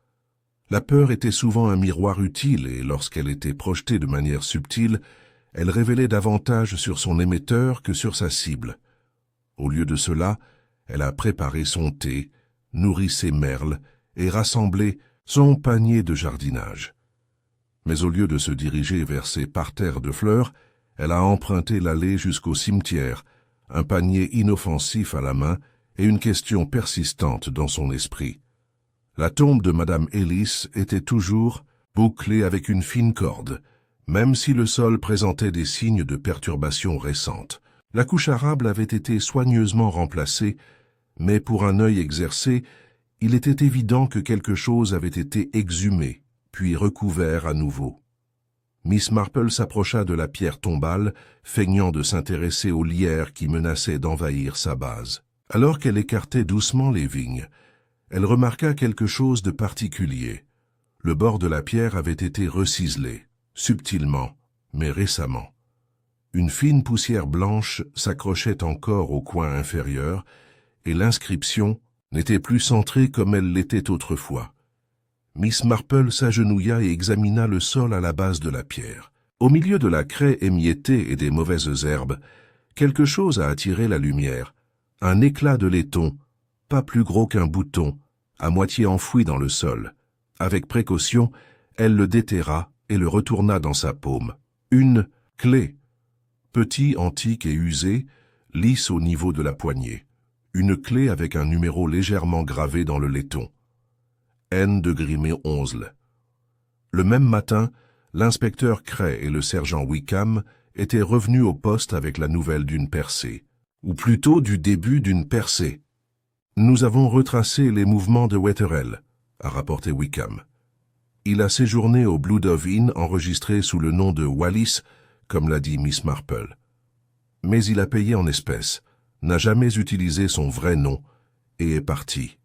Speaker 1: La peur était souvent un miroir utile et lorsqu'elle était projetée de manière subtile, elle révélait davantage sur son émetteur que sur sa cible. Au lieu de cela, elle a préparé son thé, nourri ses merles et rassemblé son panier de jardinage. Mais au lieu de se diriger vers ses parterres de fleurs, elle a emprunté l'allée jusqu'au cimetière, un panier inoffensif à la main et une question persistante dans son esprit. La tombe de Madame Ellis était toujours bouclée avec une fine corde, même si le sol présentait des signes de perturbation récente. La couche arable avait été soigneusement remplacée, mais pour un œil exercé, il était évident que quelque chose avait été exhumé, puis recouvert à nouveau. Miss Marple s'approcha de la pierre tombale, feignant de s'intéresser aux lierres qui menaçaient d'envahir sa base. Alors qu'elle écartait doucement les vignes, elle remarqua quelque chose de particulier. Le bord de la pierre avait été reciselé, subtilement, mais récemment. Une fine poussière blanche s'accrochait encore au coin inférieur, et l'inscription n'était plus centrée comme elle l'était autrefois. Miss Marple s'agenouilla et examina le sol à la base de la pierre. Au milieu de la craie émiettée et des mauvaises herbes, quelque chose a attiré la lumière. Un éclat de laiton, pas plus gros qu'un bouton, à moitié enfoui dans le sol. Avec précaution, elle le déterra et le retourna dans sa paume. Une clé, petit, antique et usé, lisse au niveau de la poignée. Une clé avec un numéro légèrement gravé dans le laiton. N de Grimé 11. Le même matin, l'inspecteur Cray et le sergent Wickham étaient revenus au poste avec la nouvelle d'une percée, ou plutôt du début d'une percée. « Nous avons retracé les mouvements de Wetherell », a rapporté Wickham. Il a séjourné au Blue Dove Inn enregistré sous le nom de Wallis, comme l'a dit Miss Marple. Mais il a payé en espèces, n'a jamais utilisé son vrai nom et est parti.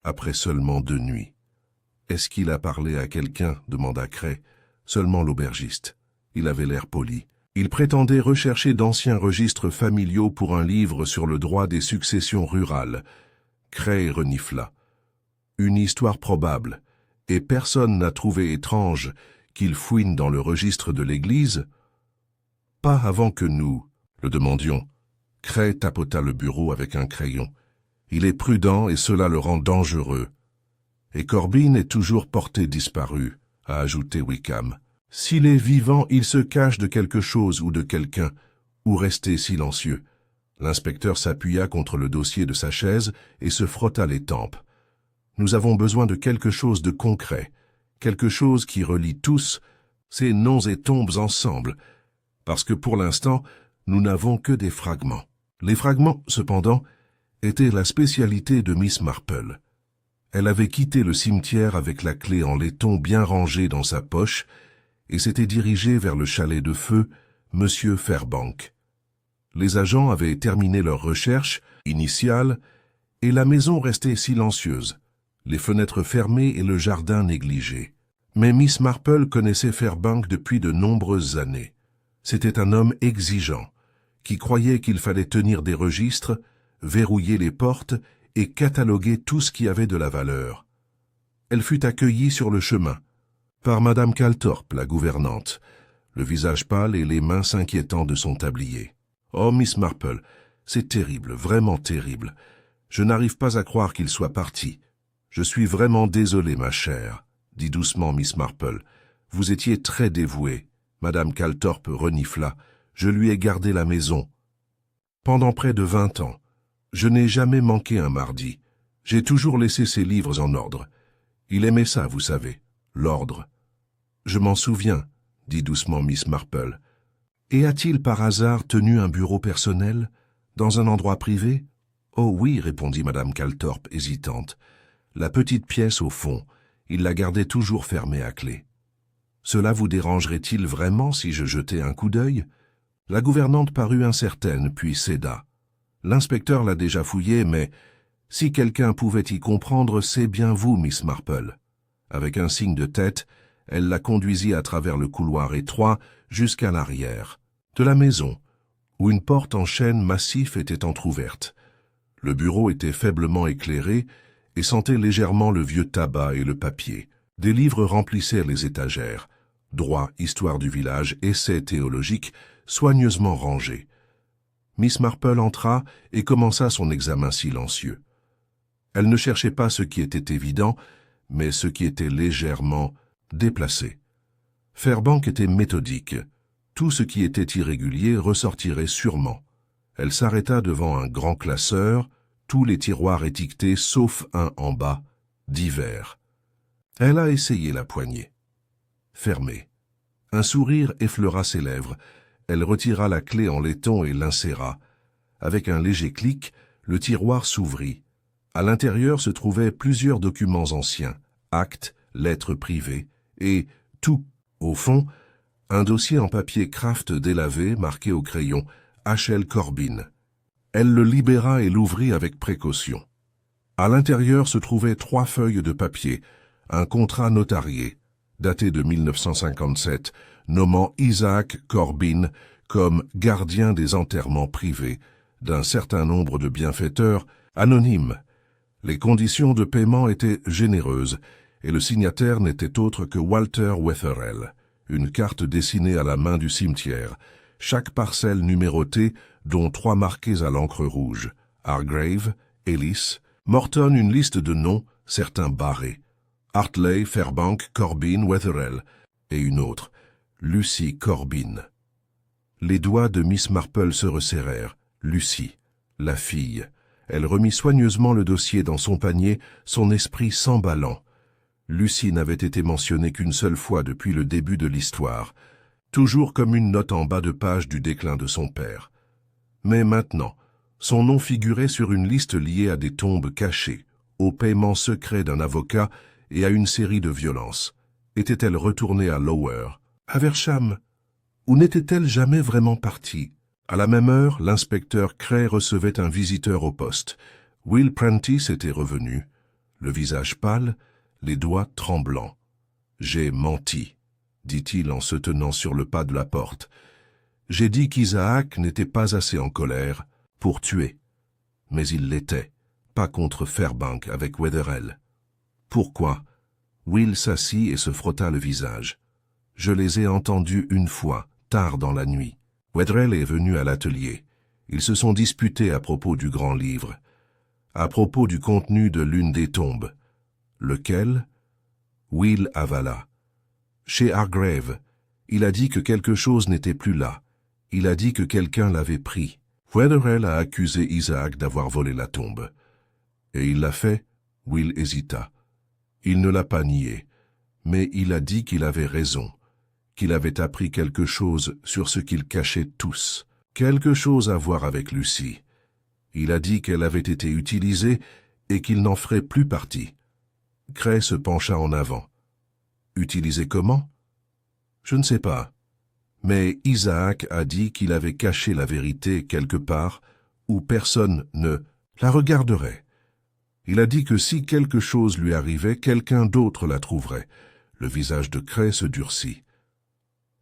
Speaker 1: Après seulement 2 nuits. « Est-ce qu'il a parlé à quelqu'un » demanda Cray. « Seulement l'aubergiste. Il avait l'air poli. Il prétendait rechercher d'anciens registres familiaux pour un livre sur le droit des successions rurales. » Cray renifla. « Une histoire probable, et personne n'a trouvé étrange qu'il fouine dans le registre de l'Église. » « Pas avant que nous le demandions. » Cray tapota le bureau avec un crayon. « Il est prudent et cela le rend dangereux. » « Et Corbin est toujours porté disparu, » a ajouté Wickham. « S'il est vivant, il se cache de quelque chose ou de quelqu'un, ou restait silencieux. » L'inspecteur s'appuya contre le dossier de sa chaise et se frotta les tempes. « Nous avons besoin de quelque chose de concret, quelque chose qui relie tous ces noms et tombes ensemble, parce que pour l'instant, nous n'avons que des fragments. » Les fragments, cependant, étaient la spécialité de Miss Marple. Elle avait quitté le cimetière avec la clé en laiton bien rangée dans sa poche et s'était dirigée vers le chalet de feu, Monsieur Fairbank. Les agents avaient terminé leurs recherches initiales et la maison restait silencieuse, les fenêtres fermées et le jardin négligé. Mais Miss Marple connaissait Fairbank depuis de nombreuses années. C'était un homme exigeant, qui croyait qu'il fallait tenir des registres, verrouiller les portes et cataloguer tout ce qui avait de la valeur. Elle fut accueillie sur le chemin par Madame Calthorpe, la gouvernante, le visage pâle et les mains s'inquiétant de son tablier. « Oh, Miss Marple, c'est terrible, vraiment terrible. Je n'arrive pas à croire qu'il soit parti. Je suis vraiment désolée, ma chère, » dit doucement Miss Marple. « Vous étiez très dévouée. » Madame Calthorpe renifla. « Je lui ai gardé la maison. Pendant près de 20 ans. Je n'ai jamais manqué un mardi. J'ai toujours laissé ses livres en ordre. Il aimait ça, vous savez, l'ordre. »« Je m'en souviens, » dit doucement Miss Marple. « Et a-t-il par hasard tenu un bureau personnel, dans un endroit privé ?»« Oh oui, » répondit Madame Calthorpe, hésitante. « La petite pièce au fond, il la gardait toujours fermée à clé. »« Cela vous dérangerait-il vraiment si je jetais un coup d'œil ?» La gouvernante parut incertaine, puis céda. L'inspecteur l'a déjà fouillé, mais Si quelqu'un pouvait y comprendre, c'est bien vous, Miss Marple. » Avec un signe de tête, elle la conduisit à travers le couloir étroit jusqu'à l'arrière de la maison, où une porte en chêne massif était entr'ouverte. Le bureau était faiblement éclairé et sentait légèrement le vieux tabac et le papier. Des livres remplissaient les étagères. Droit, histoire du village, essais théologiques, soigneusement rangés. Miss Marple entra et commença son examen silencieux. Elle ne cherchait pas ce qui était évident, mais ce qui était légèrement déplacé. Fairbank était méthodique. Tout ce qui était irrégulier ressortirait sûrement. Elle s'arrêta devant un grand classeur, tous les tiroirs étiquetés sauf un en bas, divers. Elle a essayé la poignée. Fermée. Un sourire effleura ses lèvres. Elle retira la clé en laiton et l'inséra. Avec un léger clic, le tiroir s'ouvrit. À l'intérieur se trouvaient plusieurs documents anciens, actes, lettres privées, et tout, au fond, un dossier en papier Kraft délavé marqué au crayon « H.L. Corbin ». Elle le libéra et l'ouvrit avec précaution. À l'intérieur se trouvaient 3 feuilles de papier, un contrat notarié, daté de 1957, nommant Isaac Corbin comme gardien des enterrements privés d'un certain nombre de bienfaiteurs anonymes. Les conditions de paiement étaient généreuses et le signataire n'était autre que Walter Wetherell, une carte dessinée à la main du cimetière, chaque parcelle numérotée dont 3 marquées à l'encre rouge, Hargrave, Ellis, Morton une liste de noms, certains barrés, Hartley, Fairbank, Corbin, Wetherell, et une autre, Lucy Corbin. Les doigts de Miss Marple se resserrèrent. Lucy, la fille. Elle remit soigneusement le dossier dans son panier, son esprit s'emballant. Lucy n'avait été mentionnée qu'une seule fois depuis le début de l'histoire, toujours comme une note en bas de page du déclin de son père. Mais maintenant, son nom figurait sur une liste liée à des tombes cachées, au paiement secret d'un avocat et à une série de violences. Était-elle retournée à Lower, à Versham, ou n'était-elle jamais vraiment partie? À la même heure, l'inspecteur Cray recevait un visiteur au poste. Will Prentice était revenu, le visage pâle, les doigts tremblants. « J'ai menti », dit-il en se tenant sur le pas de la porte. « J'ai dit qu'Isaac n'était pas assez en colère pour tuer. Mais il l'était, pas contre Fairbank avec Wetherell. » « Pourquoi ?» Will s'assit et se frotta le visage. « Je les ai entendus une fois, tard dans la nuit. Wetherell est venu à l'atelier. Ils se sont disputés à propos du grand livre, à propos du contenu de l'une des tombes. Lequel? Will avala. Chez Hargrave, il a dit que quelque chose n'était plus là. Il a dit que quelqu'un l'avait pris. Wetherell a accusé Isaac d'avoir volé la tombe. Et il l'a fait? Will hésita. Il ne l'a pas nié, mais il a dit qu'il avait raison, qu'il avait appris quelque chose sur ce qu'ils cachaient tous, quelque chose à voir avec Lucy. Il a dit qu'elle avait été utilisée et qu'il n'en ferait plus partie. Cray se pencha en avant. Utilisée comment? Je ne sais pas. Mais Isaac a dit qu'il avait caché la vérité quelque part où personne ne la regarderait. Il a dit que si quelque chose lui arrivait, quelqu'un d'autre la trouverait. Le visage de Cray se durcit.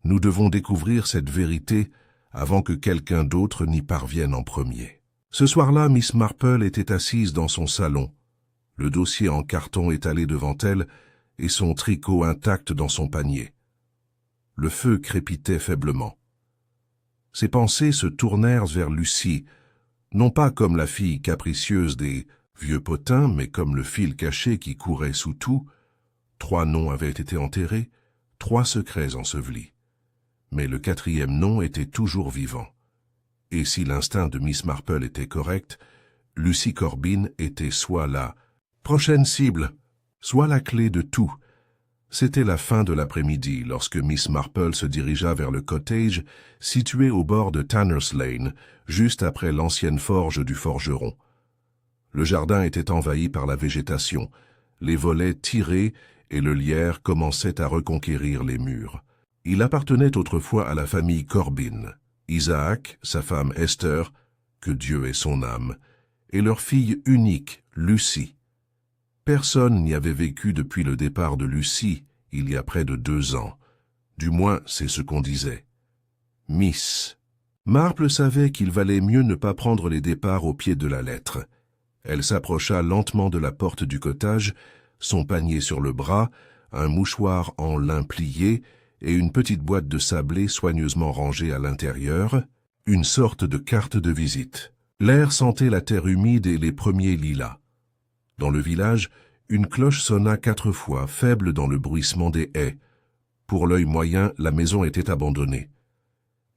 Speaker 1: Nous devons découvrir cette vérité avant que quelqu'un d'autre n'y parvienne en premier. Ce soir-là, Miss Marple était assise dans son salon, le dossier en carton étalé devant elle et son tricot intact dans son panier. Le feu crépitait faiblement. Ses pensées se tournèrent vers Lucy, non pas comme la fille capricieuse des vieux potins, mais comme le fil caché qui courait sous tout. 3 noms avaient été enterrés, 3 secrets ensevelis. Mais le 4e nom était toujours vivant. Et si l'instinct de Miss Marple était correct, Lucy Corbin était soit la prochaine cible, soit la clé de tout. C'était la fin de l'après-midi lorsque Miss Marple se dirigea vers le cottage situé au bord de Tanner's Lane, juste après l'ancienne forge du forgeron. Le jardin était envahi par la végétation, les volets tirés et le lierre commençait à reconquérir les murs. Il appartenait autrefois à la famille Corbin. Isaac, sa femme Esther, que Dieu ait son âme, et leur fille unique, Lucy. Personne n'y avait vécu depuis le départ de Lucy, il y a près de 2 ans. Du moins, c'est ce qu'on disait. Miss. Marple savait qu'il valait mieux ne pas prendre les départs au pied de la lettre. Elle s'approcha lentement de la porte du cottage, son panier sur le bras, un mouchoir en lin plié et une petite boîte de sablé soigneusement rangée à l'intérieur, une sorte de carte de visite. L'air sentait la terre humide et les premiers lilas. Dans le village, une cloche sonna 4 fois, faible dans le bruissement des haies. Pour l'œil moyen, la maison était abandonnée.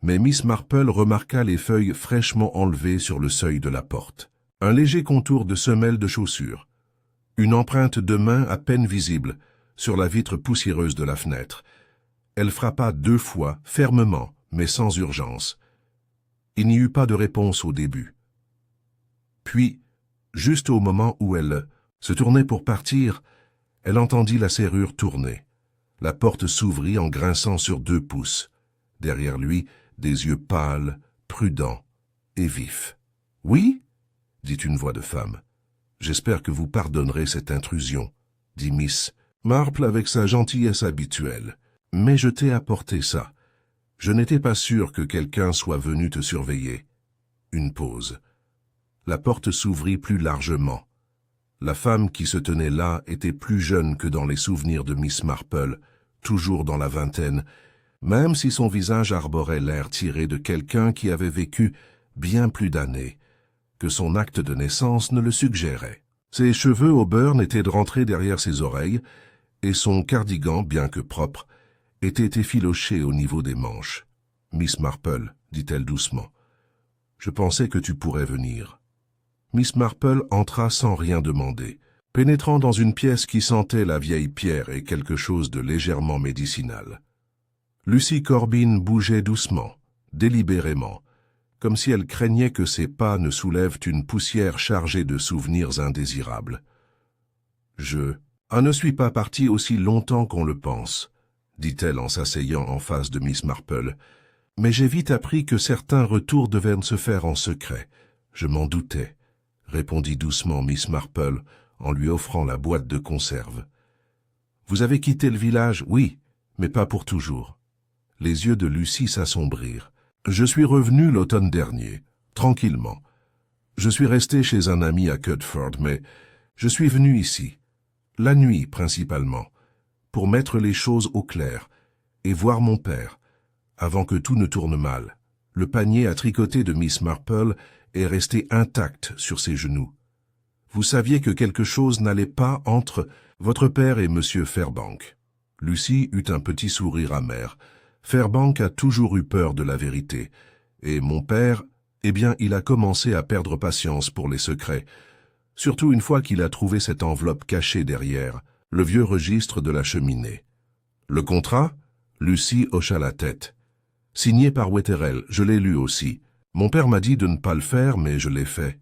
Speaker 1: Mais Miss Marple remarqua les feuilles fraîchement enlevées sur le seuil de la porte. Un léger contour de semelle de chaussure. Une empreinte de main à peine visible sur la vitre poussiéreuse de la fenêtre. Elle frappa 2 fois, fermement, mais sans urgence. Il n'y eut pas de réponse au début. Puis, juste au moment où elle se tournait pour partir, elle entendit la serrure tourner. La porte s'ouvrit en grinçant sur 2 pouces. Derrière lui, des yeux pâles, prudents et vifs. « Oui ?» dit une voix de femme. « J'espère que vous pardonnerez cette intrusion, » dit Miss Marple avec sa gentillesse habituelle. « Mais je t'ai apporté ça. Je n'étais pas sûr que quelqu'un soit venu te surveiller. » Une pause. La porte s'ouvrit plus largement. La femme qui se tenait là était plus jeune que dans les souvenirs de Miss Marple, toujours dans la vingtaine, même si son visage arborait l'air tiré de quelqu'un qui avait vécu bien plus d'années, que son acte de naissance ne le suggérait. Ses cheveux au beurre étaient rentrés derrière ses oreilles, et son cardigan, bien que propre, était effiloché au niveau des manches. « Miss Marple, dit-elle doucement, je pensais que tu pourrais venir. » Miss Marple entra sans rien demander, pénétrant dans une pièce qui sentait la vieille pierre et quelque chose de légèrement médicinal. Lucy Corbin bougeait doucement, délibérément, comme si elle craignait que ses pas ne soulèvent une poussière chargée de souvenirs indésirables. « Je ne suis pas partie aussi longtemps qu'on le pense, » dit-elle en s'asseyant en face de Miss Marple, « mais j'ai vite appris que certains retours devaient se faire en secret. Je m'en doutais. » répondit doucement Miss Marple en lui offrant la boîte de conserve. « Vous avez quitté le village, oui, mais pas pour toujours. » Les yeux de Lucy s'assombrirent. « Je suis revenu l'automne dernier, tranquillement. Je suis resté chez un ami à Cudford, mais je suis venu ici, la nuit principalement, pour mettre les choses au clair et voir mon père, avant que tout ne tourne mal. » Le panier à tricoter de Miss Marple est resté intact sur ses genoux. « Vous saviez que quelque chose n'allait pas entre votre père et Monsieur Fairbank. » Lucy eut un petit sourire amer. Fairbank a toujours eu peur de la vérité. Et mon père, eh bien, il a commencé à perdre patience pour les secrets. Surtout une fois qu'il a trouvé cette enveloppe cachée derrière, le vieux registre de la cheminée. « Le contrat ?» Lucy hocha la tête. « Signé par Wetherell, je l'ai lu aussi. Mon père m'a dit de ne pas le faire, mais je l'ai fait.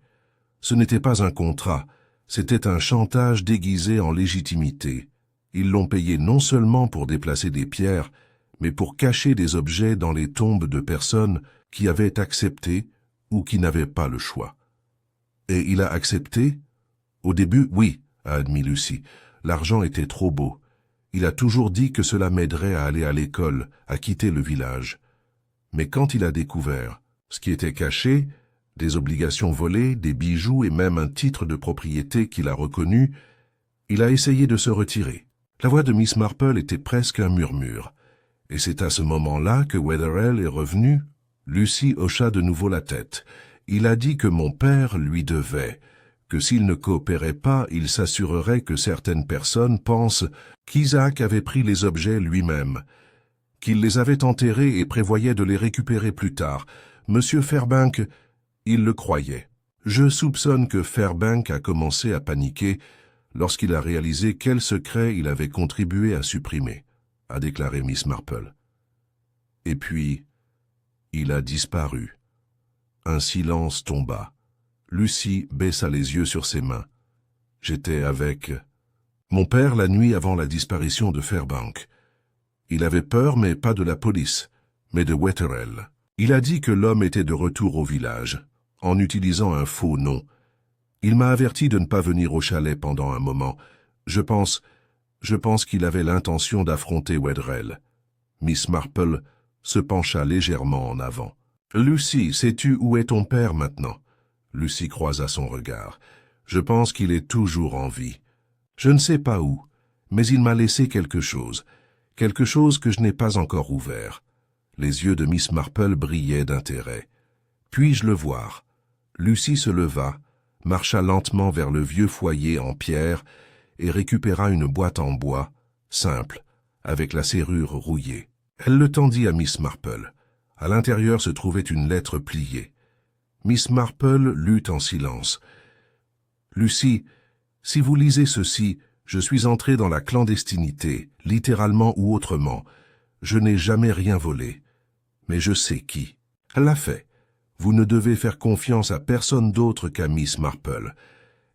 Speaker 1: Ce n'était pas un contrat, c'était un chantage déguisé en légitimité. Ils l'ont payé non seulement pour déplacer des pierres, mais pour cacher des objets dans les tombes de personnes qui avaient accepté ou qui n'avaient pas le choix. » « Et il a accepté ?»« Au début, oui, » a admis Lucy. « L'argent était trop beau. Il a toujours dit que cela m'aiderait à aller à l'école, à quitter le village. Mais quand il a découvert ce qui était caché, des obligations volées, des bijoux et même un titre de propriété qu'il a reconnu, il a essayé de se retirer. » La voix de Miss Marple était presque un murmure. « Et c'est à ce moment-là que Wetherell est revenu ?» Lucy hocha de nouveau la tête. « Il a dit que mon père lui devait, que s'il ne coopérait pas, il s'assurerait que certaines personnes pensent qu'Isaac avait pris les objets lui-même, qu'il les avait enterrés et prévoyait de les récupérer plus tard. Monsieur Fairbank, il le croyait. Je soupçonne que Fairbank a commencé à paniquer lorsqu'il a réalisé quel secret il avait contribué à supprimer, » a déclaré Miss Marple. Et puis, il a disparu. Un silence tomba. Lucy baissa les yeux sur ses mains. J'étais avec mon père la nuit avant la disparition de Fairbank. Il avait peur, mais pas de la police, mais de Wetherell. Il a dit que l'homme était de retour au village, en utilisant un faux nom, Il m'a averti de ne pas venir au chalet pendant un moment. Je pense qu'il avait l'intention d'affronter Wetherell. Miss Marple se pencha légèrement en avant. « Lucy, sais-tu où est ton père maintenant ?» Lucy croisa son regard. « Je pense qu'il est toujours en vie. Je ne sais pas où, mais il m'a laissé quelque chose que je n'ai pas encore ouvert. » Les yeux de Miss Marple brillaient d'intérêt. « Puis-je le voir ?» Lucy se leva, marcha lentement vers le vieux foyer en pierre et récupéra une boîte en bois, simple, avec la serrure rouillée. Elle le tendit à Miss Marple. À l'intérieur se trouvait une lettre pliée. Miss Marple lut en silence. « Lucy, si vous lisez ceci, je suis entrée dans la clandestinité, littéralement ou autrement. Je n'ai jamais rien volé. Mais je sais qui. Elle l'a fait. Vous ne devez faire confiance à personne d'autre qu'à Miss Marple.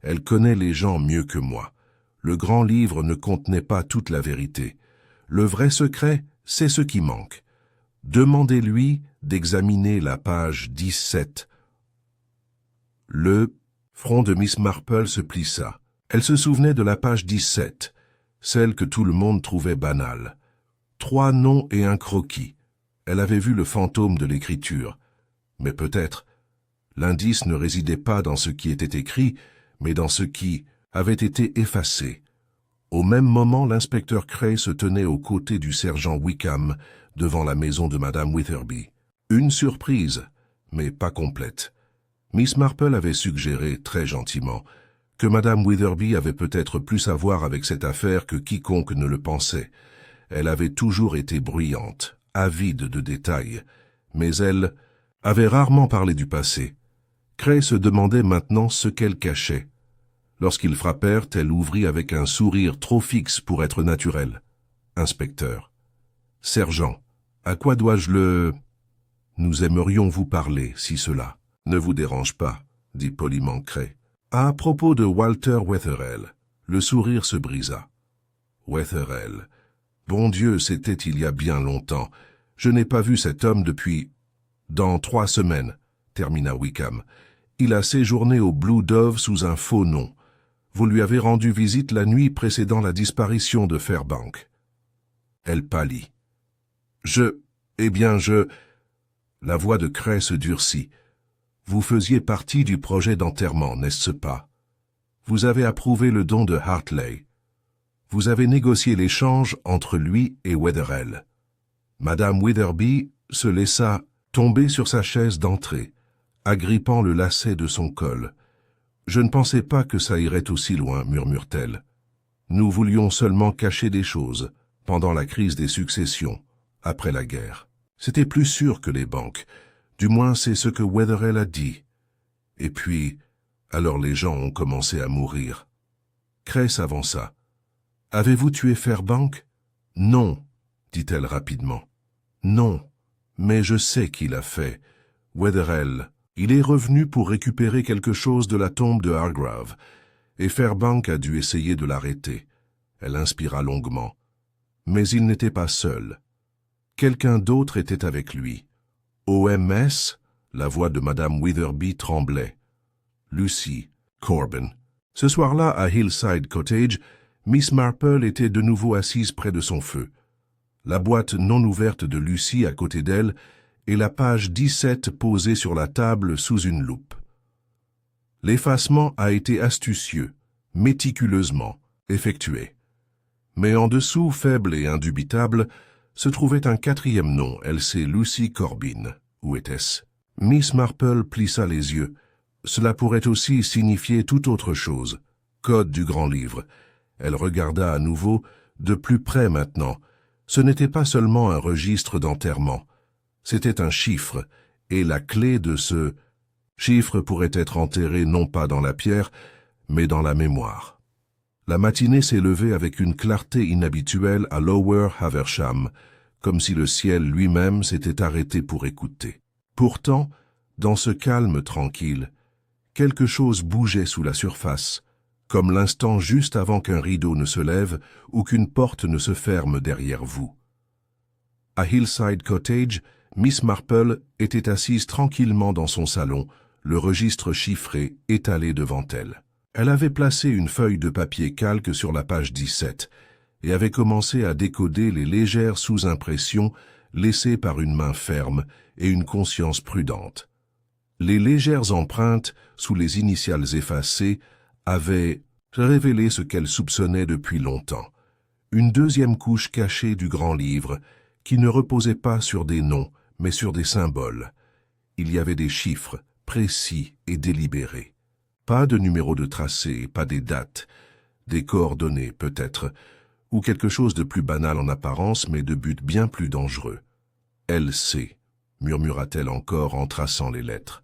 Speaker 1: Elle connaît les gens mieux que moi. Le grand livre ne contenait pas toute la vérité. Le vrai secret, c'est ce qui manque. Demandez-lui d'examiner la page 17. » Le front de Miss Marple se plissa. Elle se souvenait de la page 17, celle que tout le monde trouvait banale. 3 noms et un croquis. Elle avait vu le fantôme de l'écriture. Mais peut-être, l'indice ne résidait pas dans ce qui était écrit, mais dans ce qui avait été effacé. Au même moment, l'inspecteur Cray se tenait aux côtés du sergent Wickham, devant la maison de Madame Witherby. Une surprise, mais pas complète. Miss Marple avait suggéré, très gentiment, que Madame Witherby avait peut-être plus à voir avec cette affaire que quiconque ne le pensait. Elle avait toujours été bruyante, avide de détails, mais elle avait rarement parlé du passé. Cray se demandait maintenant ce qu'elle cachait. Lorsqu'ils frappèrent, elle ouvrit avec un sourire trop fixe pour être naturel. « Inspecteur. »« Sergent, à quoi dois-je le... »« Nous aimerions vous parler, si cela ne vous dérange pas, » dit poliment Cray. « À propos de Walter Wetherell. » Le sourire se brisa. « Wetherell. Bon Dieu, c'était il y a bien longtemps. Je n'ai pas vu cet homme depuis... Dans 3 semaines, » termina Wickham. « Il a séjourné au Blue Dove sous un faux nom. Vous lui avez rendu visite la nuit précédant la disparition de Fairbank. » Elle pâlit. « Eh bien, La voix de Cray se durcit. « Vous faisiez partie du projet d'enterrement, n'est-ce pas? Vous avez approuvé le don de Hartley. Vous avez négocié l'échange entre lui et Wetherell. » Madame Witherby se laissa tomber sur sa chaise d'entrée, agrippant le lacet de son col. « Je ne pensais pas que ça irait aussi loin, » murmure-t-elle. « Nous voulions seulement cacher des choses, pendant la crise des successions, après la guerre. C'était plus sûr que les banques. Du moins, c'est ce que Wetherell a dit. Et puis, alors les gens ont commencé à mourir. » Cray s'avança. « Avez-vous tué Fairbank? »« Non, » dit-elle rapidement. « Non, mais je sais qui l'a fait. Wetherell, il est revenu pour récupérer quelque chose de la tombe de Hargrave, et Fairbank a dû essayer de l'arrêter. » Elle inspira longuement. « Mais il n'était pas seul. Quelqu'un d'autre était avec lui. OMS ?» La voix de Madame Witherby tremblait. « Lucy, Corbin. » Ce soir-là, à Hillside Cottage, Miss Marple était de nouveau assise près de son feu. La boîte non ouverte de Lucy à côté d'elle et la page 17 posée sur la table sous une loupe. L'effacement a été astucieux, méticuleusement effectué. Mais en dessous, faible et indubitable, se trouvait un 4e nom, Elsie Lucy Corbin. Où était-ce? Miss Marple plissa les yeux. Cela pourrait aussi signifier tout autre chose. Code du grand livre. Elle regarda à nouveau, de plus près maintenant. Ce n'était pas seulement un registre d'enterrement. C'était un chiffre, et la clé de ce chiffre pourrait être enterrée non pas dans la pierre, mais dans la mémoire. La matinée s'est levée avec une clarté inhabituelle à Lower Haversham, comme si le ciel lui-même s'était arrêté pour écouter. Pourtant, dans ce calme tranquille, quelque chose bougeait sous la surface, comme l'instant juste avant qu'un rideau ne se lève ou qu'une porte ne se ferme derrière vous. À Hillside Cottage, Miss Marple était assise tranquillement dans son salon, le registre chiffré étalé devant elle. Elle avait placé une feuille de papier calque sur la page 17 et avait commencé à décoder les légères sous-impressions laissées par une main ferme et une conscience prudente. Les légères empreintes, sous les initiales effacées, avaient révélé ce qu'elle soupçonnait depuis longtemps. Une deuxième couche cachée du grand livre, qui ne reposait pas sur des noms, mais sur des symboles. Il y avait des chiffres, précis et délibérés. Pas de numéro de tracé, pas des dates, des coordonnées peut-être, ou quelque chose de plus banal en apparence, mais de but bien plus dangereux. « LC », murmura-t-elle encore en traçant les lettres.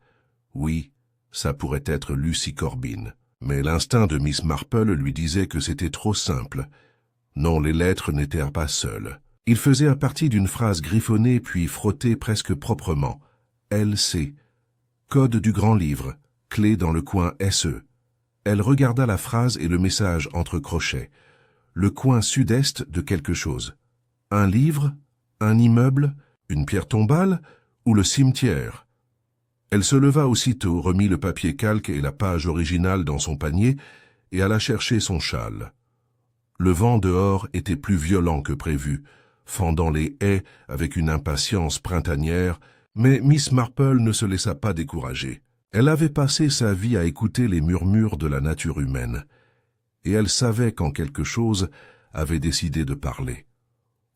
Speaker 1: Oui, ça pourrait être Lucy Corbin. Mais l'instinct de Miss Marple lui disait que c'était trop simple. Non, les lettres n'étaient pas seules. Il faisait à partie d'une phrase griffonnée puis frottée presque proprement. LC. Code du grand livre. Clé dans le coin SE. Elle regarda la phrase et le message entre crochets. Le coin sud-est de quelque chose. Un livre? Un immeuble? Une pierre tombale? Ou le cimetière? Elle se leva aussitôt, remit le papier calque et la page originale dans son panier et alla chercher son châle. Le vent dehors était plus violent que prévu, fendant les haies avec une impatience printanière, mais Miss Marple ne se laissa pas décourager. Elle avait passé sa vie à écouter les murmures de la nature humaine, et elle savait quand quelque chose avait décidé de parler.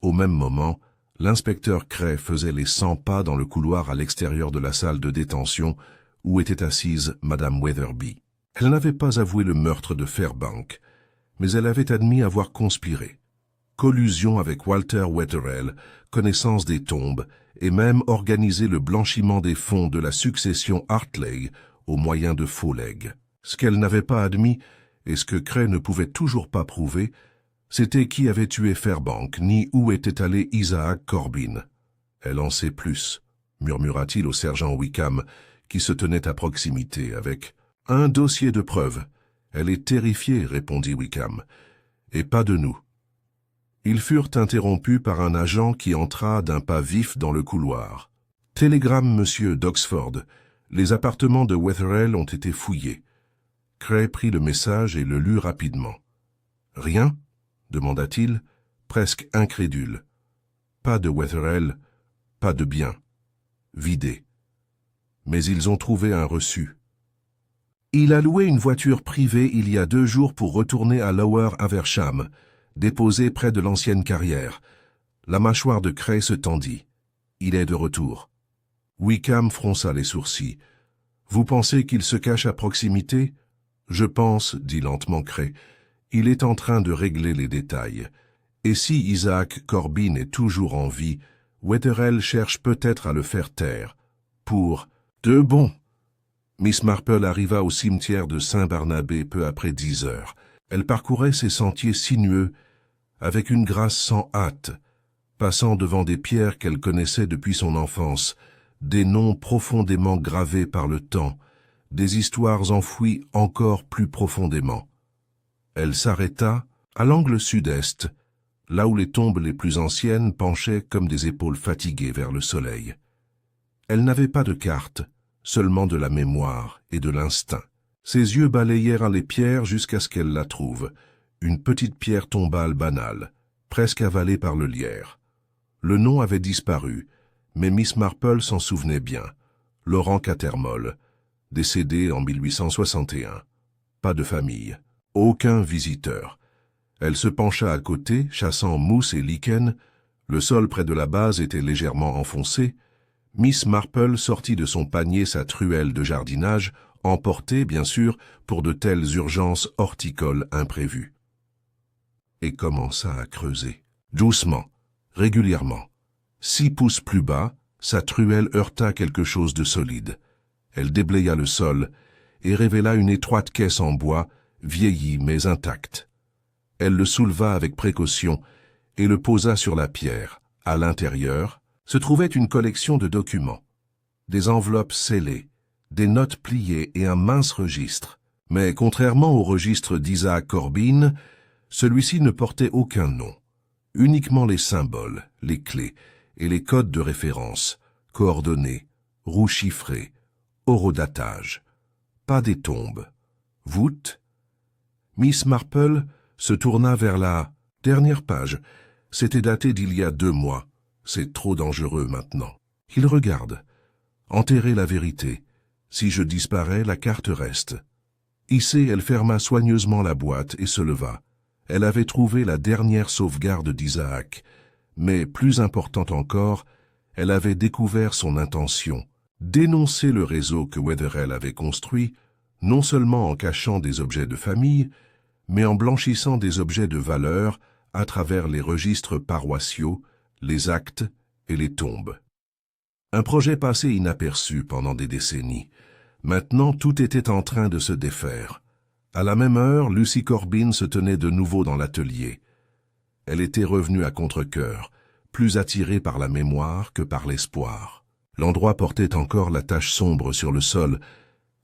Speaker 1: Au même moment, l'inspecteur Cray faisait les 100 pas dans le couloir à l'extérieur de la salle de détention où était assise Madame Weatherby. Elle n'avait pas avoué le meurtre de Fairbank, mais elle avait admis avoir conspiré. Collusion avec Walter Wetherell, connaissance des tombes, et même organisé le blanchiment des fonds de la succession Hartley au moyen de faux legs. Ce qu'elle n'avait pas admis, et ce que Cray ne pouvait toujours pas prouver, c'était qui avait tué Fairbank, ni où était allé Isaac Corbin. « Elle en sait plus », murmura-t-il au sergent Wickham, qui se tenait à proximité, avec « un dossier de preuves. Elle est terrifiée, répondit Wickham, « et pas de nous. » Ils furent interrompus par un agent qui entra d'un pas vif dans le couloir. « Télégramme, monsieur d'Oxford. Les appartements de Wetherell ont été fouillés. » Cray prit le message et le lut rapidement. « Rien ?» demanda-t-il, presque incrédule. « Pas de Wetherell, pas de bien. Vidé. Mais ils ont trouvé un reçu. Il a loué une voiture privée il y a 2 jours pour retourner à Lower Amersham, déposée près de l'ancienne carrière. » La mâchoire de Cray se tendit. Il est de retour. Wickham fronça les sourcils. « Vous pensez qu'il se cache à proximité ?»« Je pense, dit lentement Cray. Il est en train de régler les détails. Et si Isaac Corbin est toujours en vie, Wetherell cherche peut-être à le faire taire. Pour de bon. » Miss Marple arriva au cimetière de Saint-Barnabé peu après 10 heures. Elle parcourait ces sentiers sinueux avec une grâce sans hâte, passant devant des pierres qu'elle connaissait depuis son enfance, des noms profondément gravés par le temps, des histoires enfouies encore plus profondément. Elle s'arrêta à l'angle sud-est, là où les tombes les plus anciennes penchaient comme des épaules fatiguées vers le soleil. Elle n'avait pas de carte, seulement de la mémoire et de l'instinct. Ses yeux balayèrent les pierres jusqu'à ce qu'elle la trouve, une petite pierre tombale banale, presque avalée par le lierre. Le nom avait disparu, mais Miss Marple s'en souvenait bien. Laurent Cattermole, décédé en 1861. Pas de famille. Aucun visiteur. Elle se pencha à côté, chassant mousse et lichen. Le sol près de la base était légèrement enfoncé. Miss Marple sortit de son panier sa truelle de jardinage, emportée, bien sûr, pour de telles urgences horticoles imprévues. Et commença à creuser. Doucement, régulièrement. 6 pouces plus bas, sa truelle heurta quelque chose de solide. Elle déblaya le sol et révéla une étroite caisse en bois, vieillie mais intacte. Elle le souleva avec précaution et le posa sur la pierre. À l'intérieur se trouvait une collection de documents, des enveloppes scellées, des notes pliées et un mince registre. Mais contrairement au registre d'Isaac Corbin, celui-ci ne portait aucun nom, uniquement les symboles, les clés et les codes de référence, coordonnées, roues chiffrées, horodatage. Pas des tombes. Voûte. Miss Marple se tourna vers la dernière page. C'était daté d'il y a 2 mois. C'est trop dangereux maintenant. Il regarde. Enterrer la vérité. Si je disparais, la carte reste. Hissée, elle ferma soigneusement la boîte et se leva. Elle avait trouvé la dernière sauvegarde d'Isaac. Mais plus important encore, elle avait découvert son intention. Dénoncer le réseau que Wetherell avait construit, non seulement en cachant des objets de famille, mais en blanchissant des objets de valeur à travers les registres paroissiaux, les actes et les tombes. Un projet passé inaperçu pendant des décennies. Maintenant, tout était en train de se défaire. À la même heure, Lucy Corbin se tenait de nouveau dans l'atelier. Elle était revenue à contre-cœur, plus attirée par la mémoire que par l'espoir. L'endroit portait encore la tache sombre sur le sol,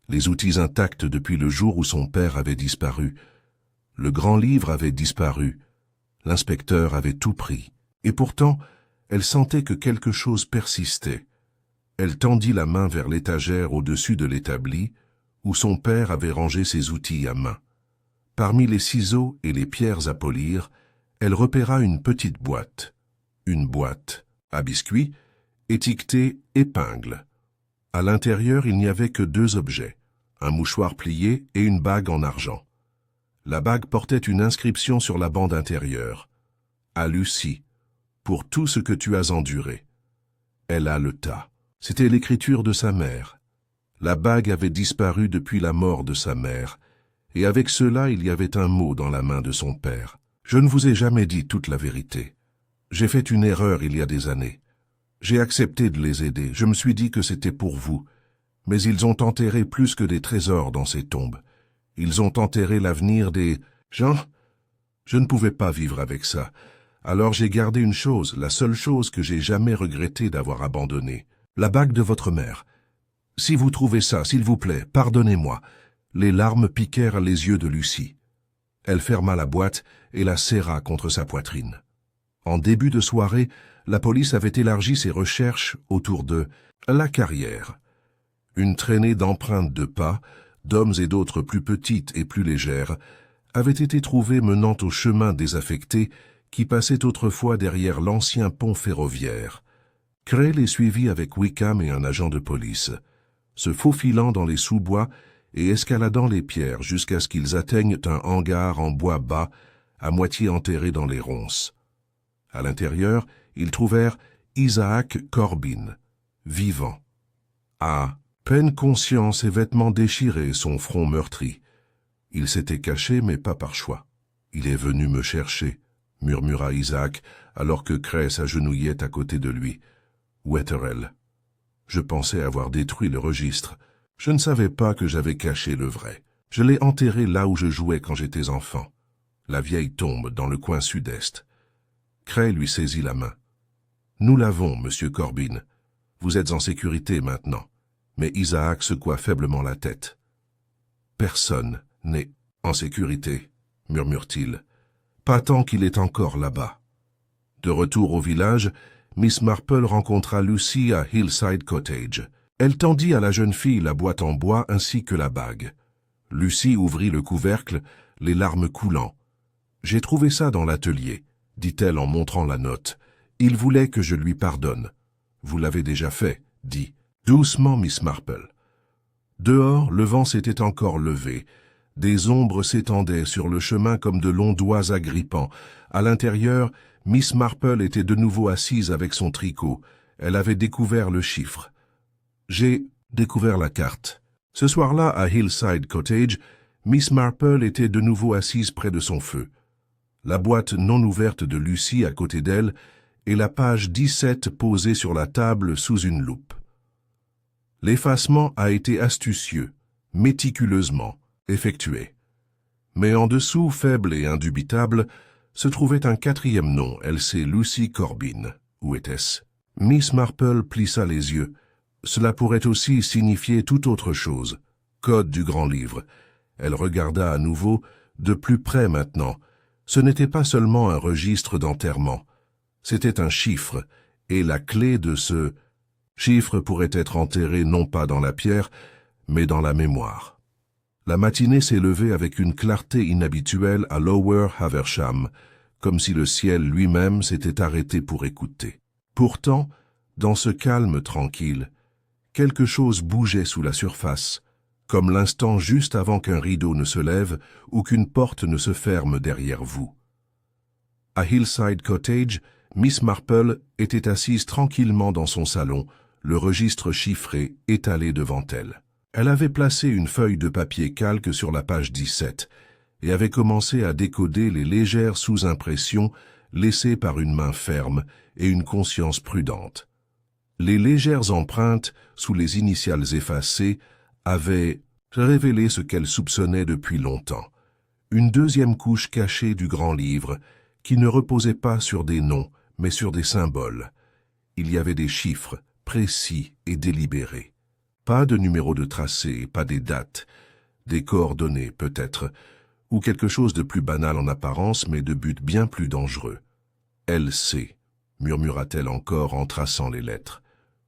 Speaker 1: les outils intacts depuis le jour où son père avait disparu. Le grand livre avait disparu. L'inspecteur avait tout pris. Et pourtant, elle sentait que quelque chose persistait. Elle tendit la main vers l'étagère au-dessus de l'établi, où son père avait rangé ses outils à main. Parmi les ciseaux et les pierres à polir, elle repéra une petite boîte. Une boîte à biscuits, étiquetée « épingle ». À l'intérieur, il n'y avait que 2 objets, un mouchoir plié et une bague en argent. La bague portait une inscription sur la bande intérieure. « À Lucy, pour tout ce que tu as enduré. » Elle a le tas. C'était l'écriture de sa mère. La bague avait disparu depuis la mort de sa mère, et avec cela il y avait un mot dans la main de son père. « Je ne vous ai jamais dit toute la vérité. J'ai fait une erreur il y a des années. J'ai accepté de les aider, je me suis dit que c'était pour vous. Mais ils ont enterré plus que des trésors dans ces tombes. Ils ont enterré l'avenir des gens. Je ne pouvais pas vivre avec ça. Alors j'ai gardé une chose, la seule chose que j'ai jamais regretté d'avoir abandonnée. La bague de votre mère. Si vous trouvez ça, s'il vous plaît, pardonnez-moi. » Les larmes piquèrent les yeux de Lucy. Elle ferma la boîte et la serra contre sa poitrine. En début de soirée, la police avait élargi ses recherches autour de la carrière. Une traînée d'empreintes de pas, d'hommes et d'autres plus petites et plus légères, avait été trouvée menant au chemin désaffecté qui passait autrefois derrière l'ancien pont ferroviaire. Cray les suivit avec Wickham et un agent de police, se faufilant dans les sous-bois et escaladant les pierres jusqu'à ce qu'ils atteignent un hangar en bois bas, à moitié enterré dans les ronces. À l'intérieur, ils trouvèrent Isaac Corbin, vivant. À peine conscience et vêtements déchirés, son front meurtri. Il s'était caché, mais pas par choix. « Il est venu me chercher », murmura Isaac, alors que Cray s'agenouillait à côté de lui. « Wetherell. Je pensais avoir détruit le registre. Je ne savais pas que j'avais caché le vrai. Je l'ai enterré là où je jouais quand j'étais enfant. La vieille tombe dans le coin sud-est. » Cray lui saisit la main. « Nous l'avons, monsieur Corbin. Vous êtes en sécurité maintenant. » Mais Isaac secoua faiblement la tête. « Personne n'est en sécurité, » murmure-t-il. « Pas tant qu'il est encore là-bas. » De retour au village, Miss Marple rencontra Lucy à Hillside Cottage. Elle tendit à la jeune fille la boîte en bois ainsi que la bague. Lucy ouvrit le couvercle, les larmes coulant. « J'ai trouvé ça dans l'atelier, » dit-elle en montrant la note. « Il voulait que je lui pardonne. »« Vous l'avez déjà fait, » dit doucement Miss Marple. Dehors, le vent s'était encore levé. Des ombres s'étendaient sur le chemin comme de longs doigts agrippants. À l'intérieur, Miss Marple était de nouveau assise avec son tricot. Elle avait découvert le chiffre. J'ai découvert la carte. Ce soir-là, à Hillside Cottage, Miss Marple était de nouveau assise près de son feu. La boîte non ouverte de Lucy à côté d'elle et la page 17 posée sur la table sous une loupe. L'effacement a été astucieux, méticuleusement effectué. Mais en dessous, faible et indubitable, se trouvait un 4e nom, Elsie Lucy Corbin. Où était-ce? Miss Marple plissa les yeux. Cela pourrait aussi signifier tout autre chose. Code du grand livre. Elle regarda à nouveau, de plus près maintenant. Ce n'était pas seulement un registre d'enterrement. C'était un chiffre, et la clé de ce chiffre pourrait être enterré non pas dans la pierre, mais dans la mémoire. La matinée s'est levée avec une clarté inhabituelle à Lower Haversham, comme si le ciel lui-même s'était arrêté pour écouter. Pourtant, dans ce calme tranquille, quelque chose bougeait sous la surface, comme l'instant juste avant qu'un rideau ne se lève ou qu'une porte ne se ferme derrière vous. À Hillside Cottage, Miss Marple était assise tranquillement dans son salon, le registre chiffré étalé devant elle. Elle avait placé une feuille de papier calque sur la page 17 et avait commencé à décoder les légères sous-impressions laissées par une main ferme et une conscience prudente. Les légères empreintes, sous les initiales effacées, avaient révélé ce qu'elle soupçonnait depuis longtemps. Une deuxième couche cachée du grand livre, qui ne reposait pas sur des noms, mais sur des symboles. Il y avait des chiffres, précis et délibérés. Pas de numéro de tracé, pas des dates, des coordonnées peut-être, ou quelque chose de plus banal en apparence, mais de but bien plus dangereux. « LC », murmura-t-elle encore en traçant les lettres.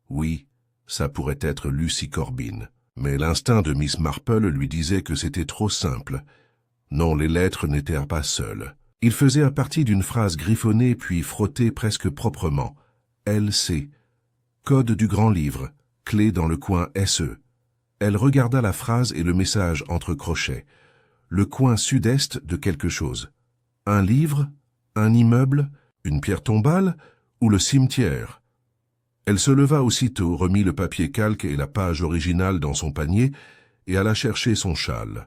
Speaker 1: Oui, ça pourrait être Lucy Corbin. Mais l'instinct de Miss Marple lui disait que c'était trop simple. Non, les lettres n'étaient pas seules. Il faisait partie d'une phrase griffonnée puis frottée presque proprement. LC. Code du grand livre. Clé dans le coin SE. Elle regarda la phrase et le message entre crochets. Le coin sud-est de quelque chose. Un livre? Un immeuble? Une pierre tombale? Ou le cimetière? Elle se leva aussitôt, remit le papier calque et la page originale dans son panier et alla chercher son châle.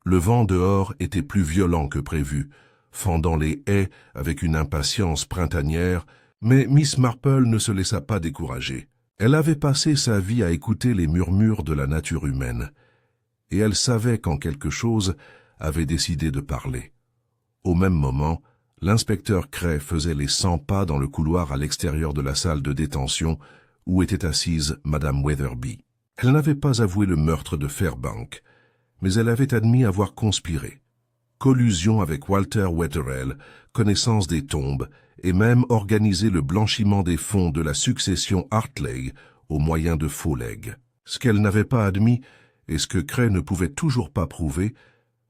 Speaker 1: Le vent dehors était plus violent que prévu, fendant les haies avec une impatience printanière, mais Miss Marple ne se laissa pas décourager. Elle avait passé sa vie à écouter les murmures de la nature humaine, et elle savait quand quelque chose avait décidé de parler. Au même moment, l'inspecteur Cray faisait les 100 pas dans le couloir à l'extérieur de la salle de détention où était assise Madame Weatherby. Elle n'avait pas avoué le meurtre de Fairbank, mais elle avait admis avoir conspiré. Collusion avec Walter Wetherell, connaissance des tombes, et même organisé le blanchiment des fonds de la succession Hartley au moyen de faux legs. Ce qu'elle n'avait pas admis, et ce que Cray ne pouvait toujours pas prouver,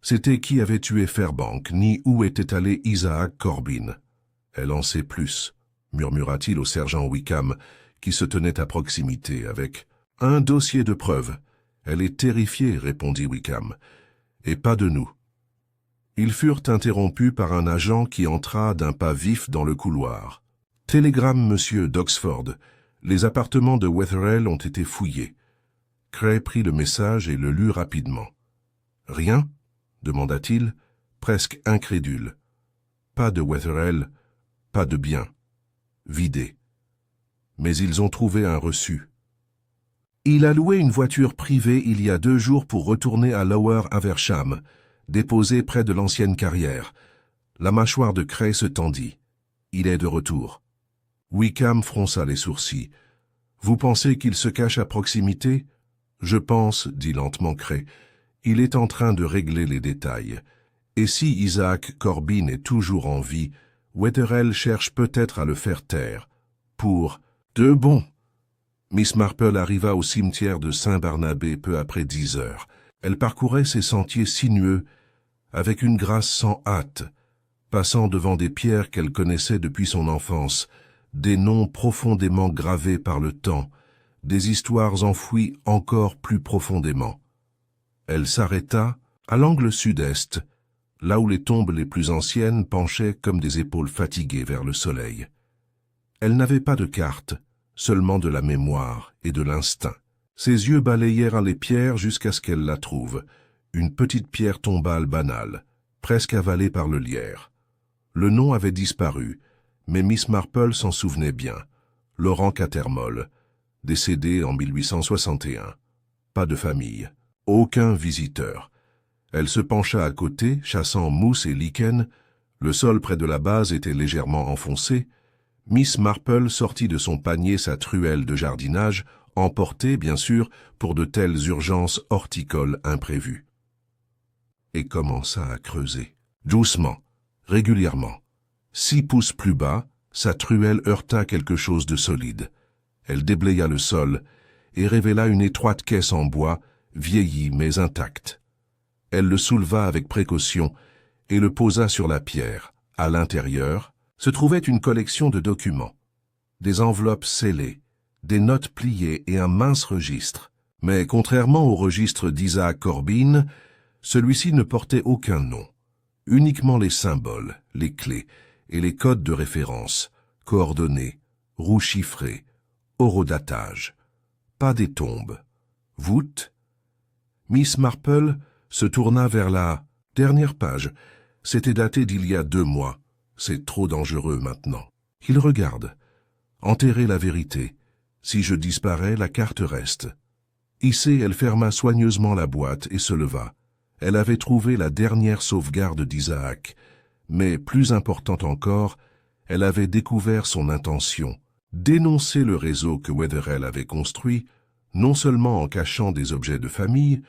Speaker 1: c'était qui avait tué Fairbank, ni où était allé Isaac Corbin. « Elle en sait plus », murmura-t-il au sergent Wickham, qui se tenait à proximité, avec « un dossier de preuves. Elle est terrifiée, répondit Wickham, « et pas de nous. » Ils furent interrompus par un agent qui entra d'un pas vif dans le couloir. « Télégramme, monsieur d'Oxford. Les appartements de Wetherell ont été fouillés. » Cray prit le message et le lut rapidement. « Rien ?» demanda-t-il, presque incrédule. « Pas de Wetherell, pas de bien. Vidé. Mais ils ont trouvé un reçu. Il a loué une voiture privée il y a 2 jours pour retourner à Lower Haversham, déposé près de l'ancienne carrière. » La mâchoire de Cray se tendit. Il est de retour. Wickham fronça les sourcils. « Vous pensez qu'il se cache à proximité ?»« Je pense, dit lentement Cray. Il est en train de régler les détails. Et si Isaac Corbin est toujours en vie, Wetherell cherche peut-être à le faire taire. Pour de bon. » Miss Marple arriva au cimetière de Saint-Barnabé peu après 10 heures. Elle parcourait ces sentiers sinueux avec une grâce sans hâte, passant devant des pierres qu'elle connaissait depuis son enfance, des noms profondément gravés par le temps, des histoires enfouies encore plus profondément. Elle s'arrêta à l'angle sud-est, là où les tombes les plus anciennes penchaient comme des épaules fatiguées vers le soleil. Elle n'avait pas de carte, seulement de la mémoire et de l'instinct. Ses yeux balayèrent les pierres jusqu'à ce qu'elle la trouve, une petite pierre tombale banale, presque avalée par le lierre. Le nom avait disparu, mais Miss Marple s'en souvenait bien. Laurent Cattermole, décédé en 1861. Pas de famille, aucun visiteur. Elle se pencha à côté, chassant mousse et lichen. Le sol près de la base était légèrement enfoncé. Miss Marple sortit de son panier sa truelle de jardinage, emportée, bien sûr, pour de telles urgences horticoles imprévues. Et commença à creuser. Doucement, régulièrement. 6 pouces plus bas, sa truelle heurta quelque chose de solide. Elle déblaya le sol et révéla une étroite caisse en bois, vieilli mais intact. Elle le souleva avec précaution et le posa sur la pierre. À l'intérieur se trouvait une collection de documents, des enveloppes scellées, des notes pliées et un mince registre. Mais contrairement au registre d'Isaac Corbin, celui-ci ne portait aucun nom, uniquement les symboles, les clés et les codes de référence, coordonnées, roues chiffrées, horodatage. Pas des tombes. Voûte. Miss Marple se tourna vers la dernière page. C'était daté d'il y a 2 mois. C'est trop dangereux maintenant. Il regarde. Enterrer la vérité. Si je disparais, la carte reste. Hissée, elle ferma soigneusement la boîte et se leva. Elle avait trouvé la dernière sauvegarde d'Isaac, mais plus importante encore, elle avait découvert son intention, dénoncer le réseau que Wetherell avait construit, non seulement en cachant des objets de famille,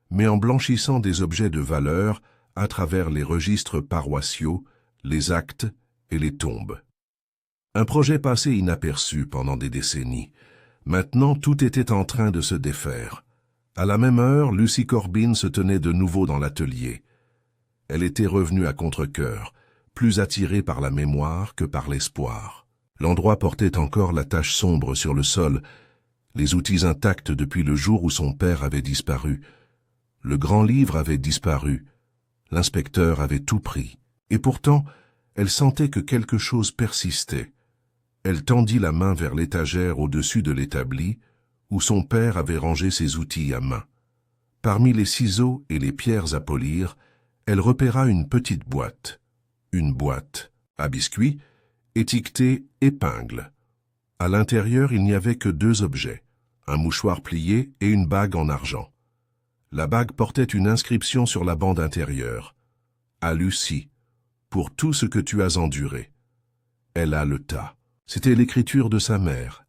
Speaker 1: mais en blanchissant des objets de valeur à travers les registres paroissiaux, les actes et les tombes. Un projet passé inaperçu pendant des décennies. Maintenant, tout était en train de se défaire. À la même heure, Lucy Corbin se tenait de nouveau dans l'atelier. Elle était revenue à contre-cœur, plus attirée par la mémoire que par l'espoir. L'endroit portait encore la tache sombre sur le sol, les outils intacts depuis le jour où son père avait disparu. Le grand livre avait disparu. L'inspecteur avait tout pris. Et pourtant, elle sentait que quelque chose persistait. Elle tendit la main vers l'étagère au-dessus de l'établi, où son père avait rangé ses outils à main. Parmi les ciseaux et les pierres à polir, elle repéra une petite boîte. Une boîte à biscuits, étiquetée « épingle ». À l'intérieur, il n'y avait que 2 objets, un mouchoir plié et une bague en argent. La bague portait une inscription sur la bande intérieure. « À Lucie, pour tout ce que tu as enduré. » Elle haleta. C'était l'écriture de sa mère.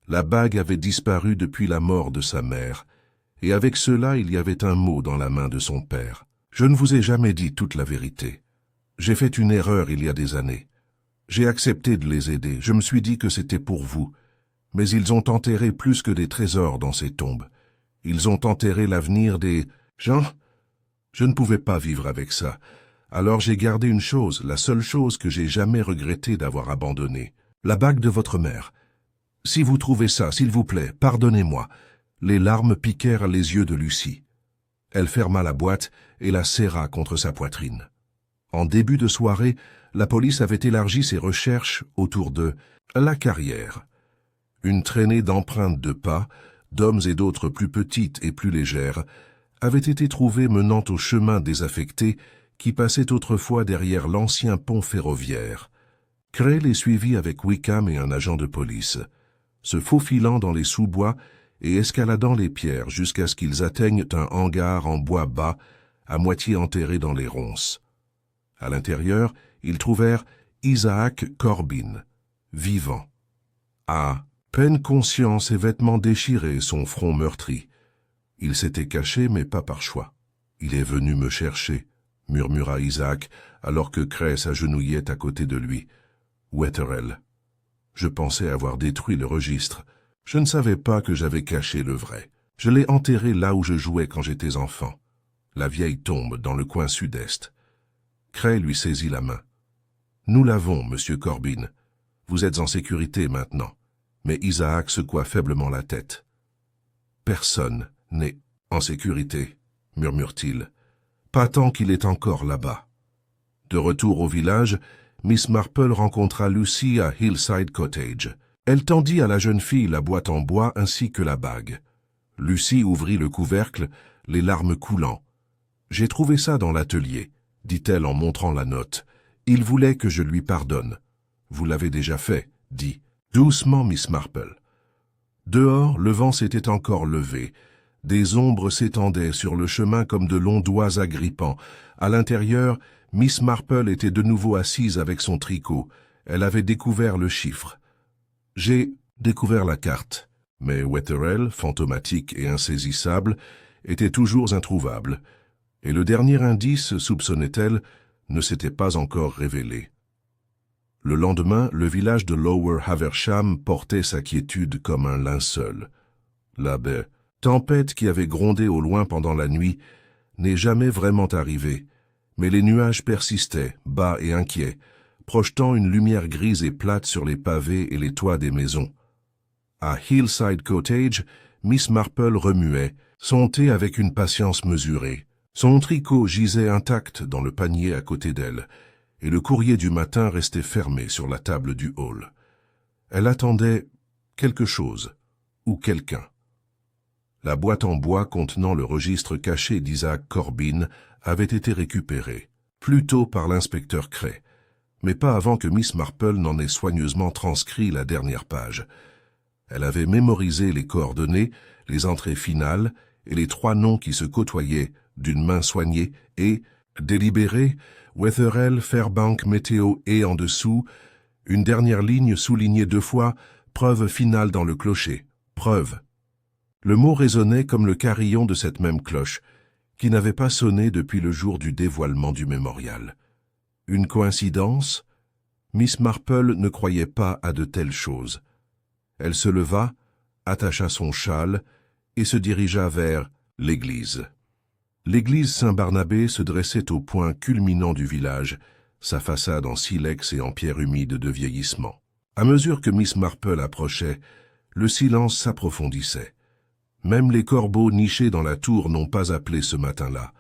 Speaker 1: La bague avait disparu depuis la mort de sa mère, et avec cela il y avait un mot dans la main de son père. « Je ne vous ai jamais dit toute la vérité. J'ai fait une erreur il y a des années. J'ai accepté de les aider, je me suis dit que c'était pour vous. Mais ils ont enterré plus que des trésors dans ces tombes. Ils ont enterré l'avenir des gens. Je ne pouvais pas vivre avec ça. Alors j'ai gardé une chose, la seule chose que j'ai jamais regretté d'avoir abandonnée. La bague de votre mère. Si vous trouvez ça, s'il vous plaît, pardonnez-moi. » Les larmes piquèrent les yeux de Lucie. Elle ferma la boîte et la serra contre sa poitrine. En début de soirée, la police avait élargi ses recherches autour de la carrière. Une traînée d'empreintes de pas, d'hommes et d'autres plus petites et plus légères, avait été trouvée menant au chemin désaffecté qui passait autrefois derrière l'ancien pont ferroviaire. Cray les suivit avec Wickham et un agent de police, se faufilant dans les sous-bois et escaladant les pierres jusqu'à ce qu'ils atteignent un hangar en bois bas, à moitié enterré dans les ronces. À l'intérieur, ils trouvèrent Isaac Corbin, vivant. À peine conscient, ses vêtements déchirés, son front meurtri. Il s'était caché, mais pas par choix. « Il est venu me chercher », murmura Isaac, alors que Cray s'agenouillait à côté de lui. « Wetherell. Je pensais avoir détruit le registre. Je ne savais pas que j'avais caché le vrai. Je l'ai enterré là où je jouais quand j'étais enfant. La vieille tombe dans le coin sud-est. » Cray lui saisit la main. « Nous l'avons, monsieur Corbin. Vous êtes en sécurité maintenant. » Mais Isaac secoua faiblement la tête. « Personne n'est en sécurité, » murmure-t-il. « Pas tant qu'il est encore là-bas. » De retour au village, Miss Marple rencontra Lucy à Hillside Cottage. Elle tendit à la jeune fille la boîte en bois ainsi que la bague. Lucy ouvrit le couvercle, les larmes coulant. « J'ai trouvé ça dans l'atelier, » dit-elle en montrant la note. « Il voulait que je lui pardonne. »« Vous l'avez déjà fait, » dit doucement Miss Marple. Dehors, le vent s'était encore levé. Des ombres s'étendaient sur le chemin comme de longs doigts agrippants. À l'intérieur, Miss Marple était de nouveau assise avec son tricot. Elle avait découvert le chiffre. « J'ai découvert la carte. » Mais Wetherell, fantomatique et insaisissable, était toujours introuvable. Et le dernier indice, soupçonnait-elle, ne s'était pas encore révélé. Le lendemain, le village de Lower Haversham portait sa quiétude comme un linceul. La baie Tempête qui avait grondé au loin pendant la nuit n'est jamais vraiment arrivée, mais les nuages persistaient, bas et inquiets, projetant une lumière grise et plate sur les pavés et les toits des maisons. À Hillside Cottage, Miss Marple remuait, son thé avec une patience mesurée. Son tricot gisait intact dans le panier à côté d'elle, et le courrier du matin restait fermé sur la table du hall. Elle attendait quelque chose, ou quelqu'un. La boîte en bois contenant le registre caché d'Isaac Corbin avait été récupérée, plus tôt par l'inspecteur Cray, mais pas avant que Miss Marple n'en ait soigneusement transcrit la dernière page. Elle avait mémorisé les coordonnées, les entrées finales et les 3 noms qui se côtoyaient d'une main soignée et, délibéré, Wetherell, Fairbank, Météo et en dessous, une dernière ligne soulignée 2 fois, preuve finale dans le clocher, preuve. Le mot résonnait comme le carillon de cette même cloche, qui n'avait pas sonné depuis le jour du dévoilement du mémorial. Une coïncidence? Miss Marple ne croyait pas à de telles choses. Elle se leva, attacha son châle et se dirigea vers l'église. L'église Saint-Barnabé se dressait au point culminant du village, sa façade en silex et en pierre humide de vieillissement. À mesure que Miss Marple approchait, le silence s'approfondissait. Même les corbeaux nichés dans la tour n'ont pas appelé ce matin-là.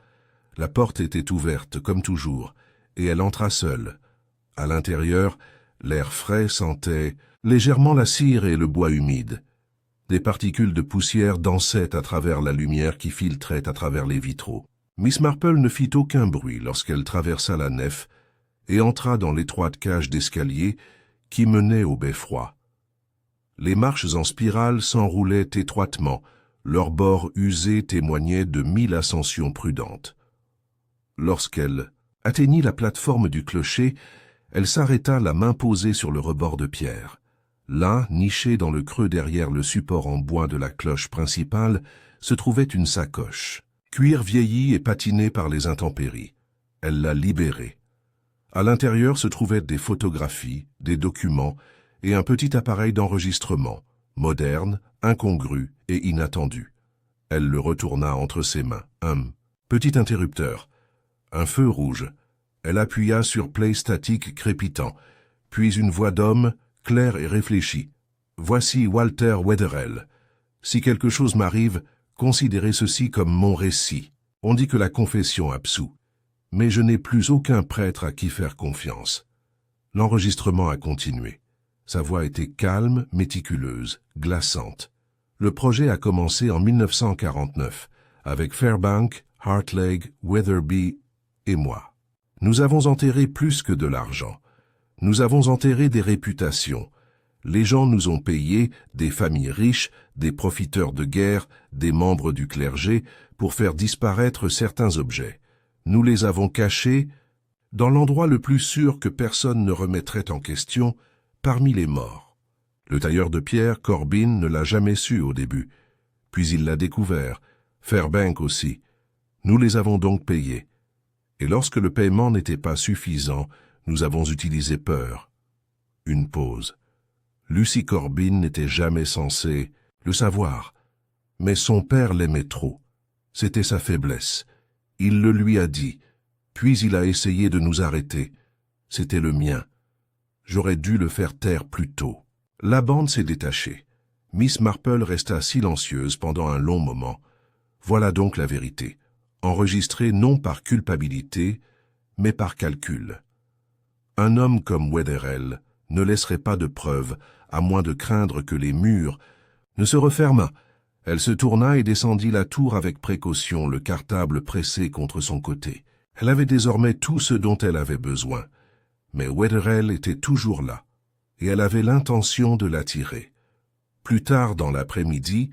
Speaker 1: La porte était ouverte, comme toujours, et elle entra seule. À l'intérieur, l'air frais sentait légèrement la cire et le bois humide. Des particules de poussière dansaient à travers la lumière qui filtrait à travers les vitraux. Miss Marple ne fit aucun bruit lorsqu'elle traversa la nef et entra dans l'étroite cage d'escalier qui menait au beffroi. Les marches en spirale s'enroulaient étroitement, leurs bords usés témoignaient de 1000 ascensions prudentes. Lorsqu'elle atteignit la plateforme du clocher, elle s'arrêta, la main posée sur le rebord de pierre. Là, niché dans le creux derrière le support en bois de la cloche principale, se trouvait une sacoche, cuir vieilli et patiné par les intempéries. Elle la libérait. À l'intérieur se trouvaient des photographies, des documents et un petit appareil d'enregistrement, moderne, incongru et inattendu. Elle le retourna entre ses mains. Petit interrupteur. Un feu rouge. Elle appuya sur play statique crépitant, puis une voix d'homme, claire et réfléchie. « Voici Walter Wetherell. Si quelque chose m'arrive, considérez ceci comme mon récit. On dit que la confession absout. Mais je n'ai plus aucun prêtre à qui faire confiance. » L'enregistrement a continué. Sa voix était calme, méticuleuse, glaçante. Le projet a commencé en 1949, avec Fairbank, Hartlegg, Weatherby et moi. Nous avons enterré plus que de l'argent. Nous avons enterré des réputations. Les gens nous ont payé, des familles riches, des profiteurs de guerre, des membres du clergé, pour faire disparaître certains objets. Nous les avons cachés dans l'endroit le plus sûr que personne ne remettrait en question, parmi les morts. Le tailleur de pierre, Corbin, ne l'a jamais su au début. Puis il l'a découvert, Fairbank aussi. Nous les avons donc payés. Et lorsque le paiement n'était pas suffisant, nous avons utilisé peur. Une pause. Lucy Corbin n'était jamais censée le savoir. Mais son père l'aimait trop. C'était sa faiblesse. Il le lui a dit. Puis il a essayé de nous arrêter. C'était le mien. J'aurais dû le faire taire plus tôt. La bande s'est détachée. Miss Marple resta silencieuse pendant un long moment. Voilà donc la vérité, enregistrée non par culpabilité, mais par calcul. Un homme comme Wetherell ne laisserait pas de preuves, à moins de craindre que les murs ne se refermât. Elle se tourna et descendit la tour avec précaution, le cartable pressé contre son côté. Elle avait désormais tout ce dont elle avait besoin. Mais Wetherell était toujours là, et elle avait l'intention de l'attirer. Plus tard dans l'après-midi,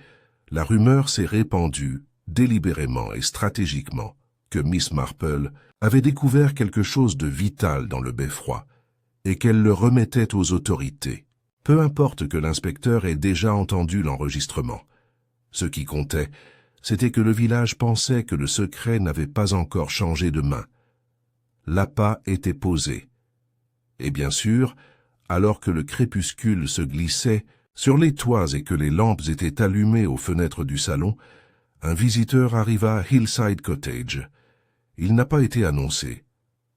Speaker 1: la rumeur s'est répandue, délibérément et stratégiquement, que Miss Marple avait découvert quelque chose de vital dans le beffroi, et qu'elle le remettait aux autorités. Peu importe que l'inspecteur ait déjà entendu l'enregistrement. Ce qui comptait, c'était que le village pensait que le secret n'avait pas encore changé de main. L'appât était posé. Et bien sûr, alors que le crépuscule se glissait, Sur les toits et que les lampes étaient allumées aux fenêtres du salon, un visiteur arriva à Hillside Cottage. Il n'a pas été annoncé.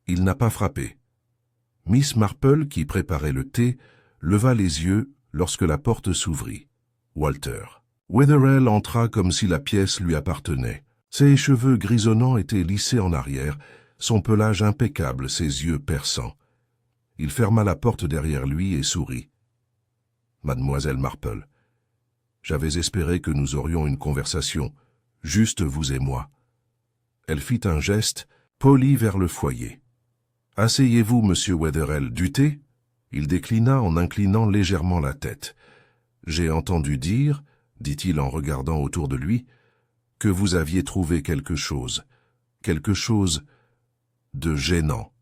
Speaker 1: Il n'a pas frappé. Miss Marple, qui préparait le thé, leva les yeux lorsque la porte s'ouvrit. Walter. Wetherell entra comme si la pièce lui appartenait. Ses cheveux grisonnants étaient lissés en arrière, son pelage impeccable, ses yeux perçants. Il ferma la porte derrière lui et sourit. « Mademoiselle Marple, j'avais espéré que nous aurions une conversation, juste vous et moi. » Elle fit un geste, poli vers le foyer. « Asseyez-vous, monsieur Wetherell, du thé ?» Il déclina en inclinant légèrement la tête. « J'ai entendu dire, dit-il en regardant autour de lui, que vous aviez trouvé quelque chose de gênant. »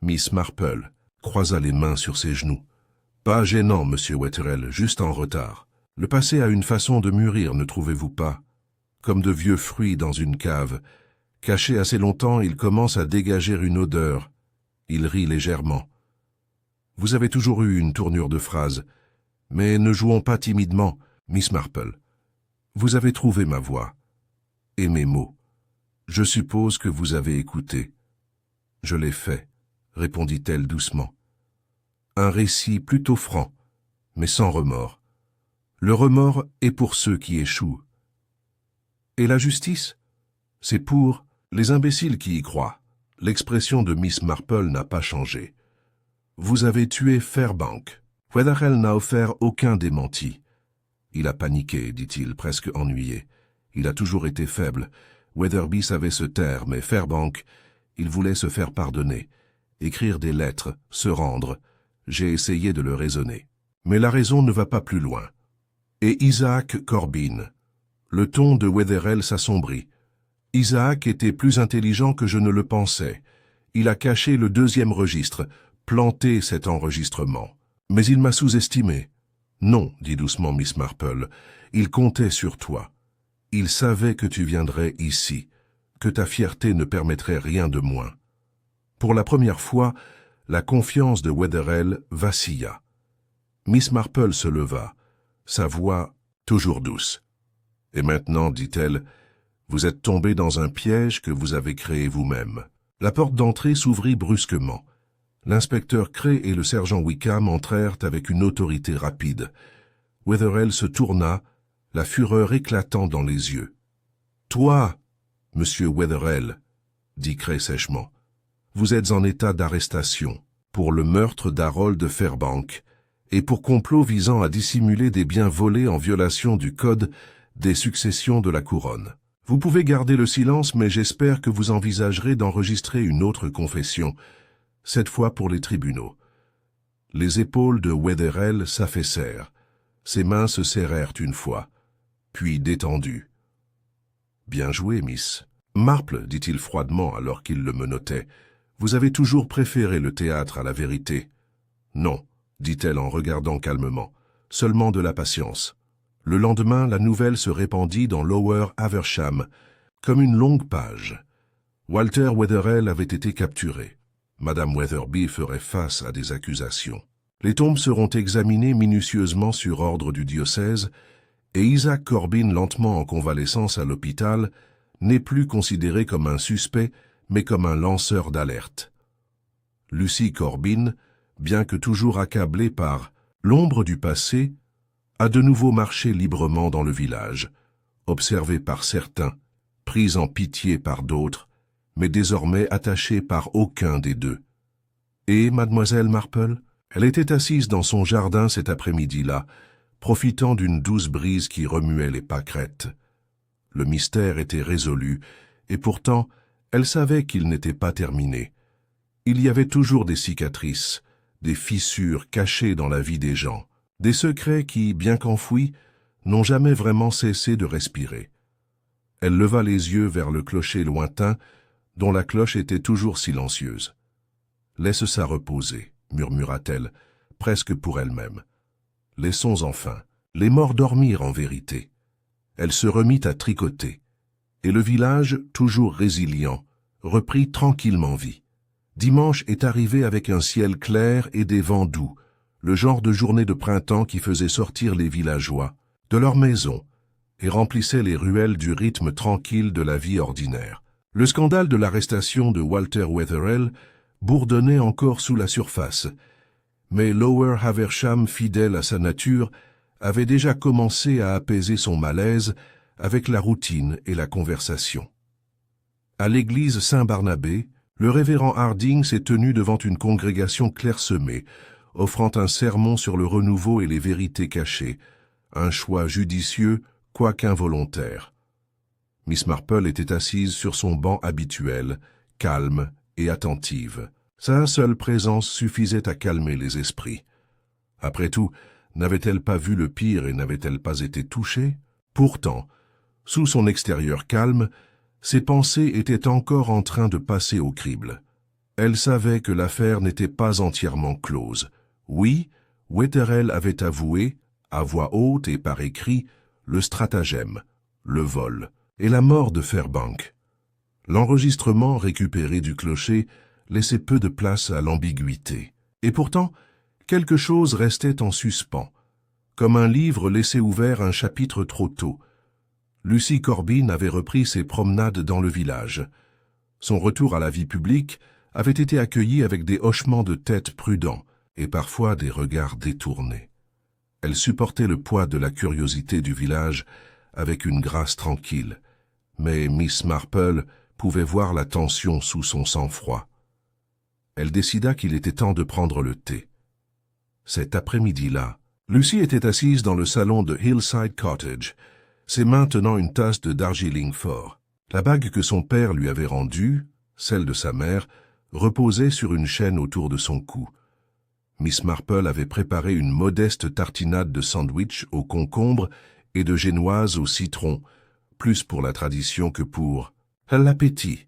Speaker 1: Miss Marple croisa les mains sur ses genoux. « Pas gênant, monsieur Wetherell, juste en retard. Le passé a une façon de mûrir, ne trouvez-vous pas? Comme de vieux fruits dans une cave. Caché assez longtemps, il commence à dégager une odeur. » Il rit légèrement. « Vous avez toujours eu une tournure de phrase. Mais ne jouons pas timidement, Miss Marple. Vous avez trouvé ma voix. Et mes mots. Je suppose que vous avez écouté. »« Je l'ai fait, » répondit-elle doucement. Un récit plutôt franc, mais sans remords. Le remords est pour ceux qui échouent. Et la justice? C'est pour les imbéciles qui y croient. L'expression de Miss Marple n'a pas changé. Vous avez tué Fairbank. Wetherell n'a offert aucun démenti. Il a paniqué, dit-il, presque ennuyé. Il a toujours été faible. Weatherby savait se taire, mais Fairbank, il voulait se faire pardonner. Écrire des lettres, se rendre. J'ai essayé de le raisonner. Mais la raison ne va pas plus loin. Et Isaac Corbin. Le ton de Wetherell s'assombrit. Isaac était plus intelligent que je ne le pensais. Il a caché le deuxième registre, planté cet enregistrement. Mais il m'a sous-estimé. Non, dit doucement Miss Marple, il comptait sur toi. Il savait que tu viendrais ici, que ta fierté ne permettrait rien de moins. Pour la première fois, la confiance de Wetherell vacilla. Miss Marple se leva, sa voix toujours douce. « Et maintenant, dit-elle, vous êtes tombé dans un piège que vous avez créé vous-même. » La porte d'entrée s'ouvrit brusquement. L'inspecteur Cray et le sergent Wickham entrèrent avec une autorité rapide. Wetherell se tourna, la fureur éclatant dans les yeux. « Toi, monsieur Wetherell, » dit Cray sèchement, « vous êtes en état d'arrestation pour le meurtre d'Harold Fairbank et pour complot visant à dissimuler des biens volés en violation du code des successions de la couronne. Vous pouvez garder le silence, mais j'espère que vous envisagerez d'enregistrer une autre confession, cette fois pour les tribunaux. » Les épaules de Wetherell s'affaissèrent. Ses mains se serrèrent une fois, puis détendues. « Bien joué, Miss. Marple, dit-il froidement alors qu'il le menottait, vous avez toujours préféré le théâtre à la vérité. »« Non, » dit-elle en regardant calmement, « seulement de la patience. » Le lendemain, la nouvelle se répandit dans Lower Haversham, comme une longue page. Walter Wetherell avait été capturé. Madame Weatherby ferait face à des accusations. Les tombes seront examinées minutieusement sur ordre du diocèse, et Isaac Corbin, lentement en convalescence à l'hôpital, n'est plus considéré comme un suspect, mais comme un lanceur d'alerte. Lucy Corbin, bien que toujours accablée par l'ombre du passé, a de nouveau marché librement dans le village, observée par certains, prise en pitié par d'autres, mais désormais attachée par aucun des deux. Et mademoiselle Marple? Elle était assise dans son jardin cet après-midi-là, profitant d'une douce brise qui remuait les pâquerettes. Le mystère était résolu, et pourtant, elle savait qu'il n'était pas terminé. Il y avait toujours des cicatrices, des fissures cachées dans la vie des gens, des secrets qui, bien qu'enfouis, n'ont jamais vraiment cessé de respirer. Elle leva les yeux vers le clocher lointain, dont la cloche était toujours silencieuse. « Laisse ça reposer, » murmura-t-elle, presque pour elle-même. « Laissons enfin les morts dormir en vérité. » Elle se remit à tricoter, et le village, toujours résilient, reprit tranquillement vie. Dimanche est arrivé avec un ciel clair et des vents doux, le genre de journée de printemps qui faisait sortir les villageois de leur maison et remplissait les ruelles du rythme tranquille de la vie ordinaire. Le scandale de l'arrestation de Walter Wetherell bourdonnait encore sous la surface, mais Lower Haversham, fidèle à sa nature, avait déjà commencé à apaiser son malaise avec la routine et la conversation. À l'église Saint-Barnabé, le révérend Harding s'est tenu devant une congrégation clairsemée, offrant un sermon sur le renouveau et les vérités cachées, un choix judicieux, quoique involontaire. Miss Marple était assise sur son banc habituel, calme et attentive. Sa seule présence suffisait à calmer les esprits. Après tout, n'avait-elle pas vu le pire et n'avait-elle pas été touchée? Pourtant, sous son extérieur calme, ses pensées étaient encore en train de passer au crible. Elle savait que l'affaire n'était pas entièrement close. Oui, Wetherell avait avoué, à voix haute et par écrit, le stratagème, le vol et la mort de Fairbank. L'enregistrement récupéré du clocher laissait peu de place à l'ambiguïté. Et pourtant, quelque chose restait en suspens, comme un livre laissé ouvert un chapitre trop tôt. Lucy Corbin avait repris ses promenades dans le village. Son retour à la vie publique avait été accueilli avec des hochements de tête prudents et parfois des regards détournés. Elle supportait le poids de la curiosité du village avec une grâce tranquille, mais Miss Marple pouvait voir la tension sous son sang-froid. Elle décida qu'il était temps de prendre le thé. Cet après-midi-là, Lucy était assise dans le salon de Hillside Cottage, ses mains tenant une tasse de Darjeeling fort. La bague que son père lui avait rendue, celle de sa mère, reposait sur une chaîne autour de son cou. Miss Marple avait préparé une modeste tartinade de sandwich au concombre et de génoise au citron, plus pour la tradition que pour l'appétit.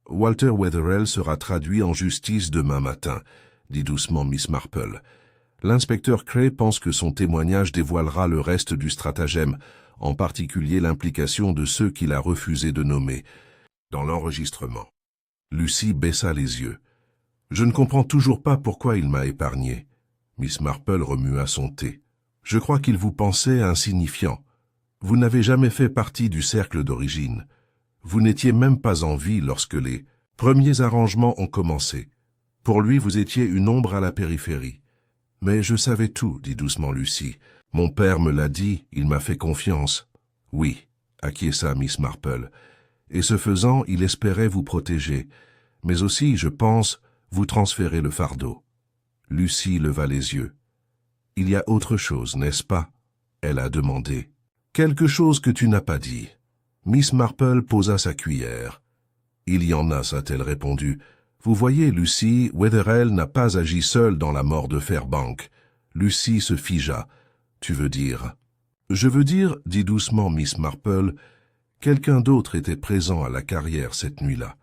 Speaker 1: Walter Wetherell sera traduit en justice demain matin, dit doucement Miss Marple. L'inspecteur Cray pense que son témoignage dévoilera le reste du stratagème, en particulier l'implication de ceux qu'il a refusé de nommer dans l'enregistrement. Lucy baissa les yeux. « Je ne comprends toujours pas pourquoi il m'a épargné. » Miss Marple remua son thé. « Je crois qu'il vous pensait insignifiant. Vous n'avez jamais fait partie du cercle d'origine. Vous n'étiez même pas en vie lorsque les premiers arrangements ont commencé. Pour lui, vous étiez une ombre à la périphérie. Mais je savais tout, dit doucement Lucy. Mon père me l'a dit, il m'a fait confiance. Oui, acquiesça Miss Marple. Et ce faisant, il espérait vous protéger. Mais aussi, je pense, vous transférer le fardeau. Lucy leva les yeux. Il y a autre chose, n'est-ce pas? Elle a demandé. Quelque chose que tu n'as pas dit. Miss Marple posa sa cuillère. Il y en a, a-t-elle répondu. Vous voyez, Lucy, Wetherell n'a pas agi seul dans la mort de Fairbank. Lucy se figea. Tu veux dire? Je veux dire, dit doucement Miss Marple, quelqu'un d'autre était présent à la carrière cette nuit-là.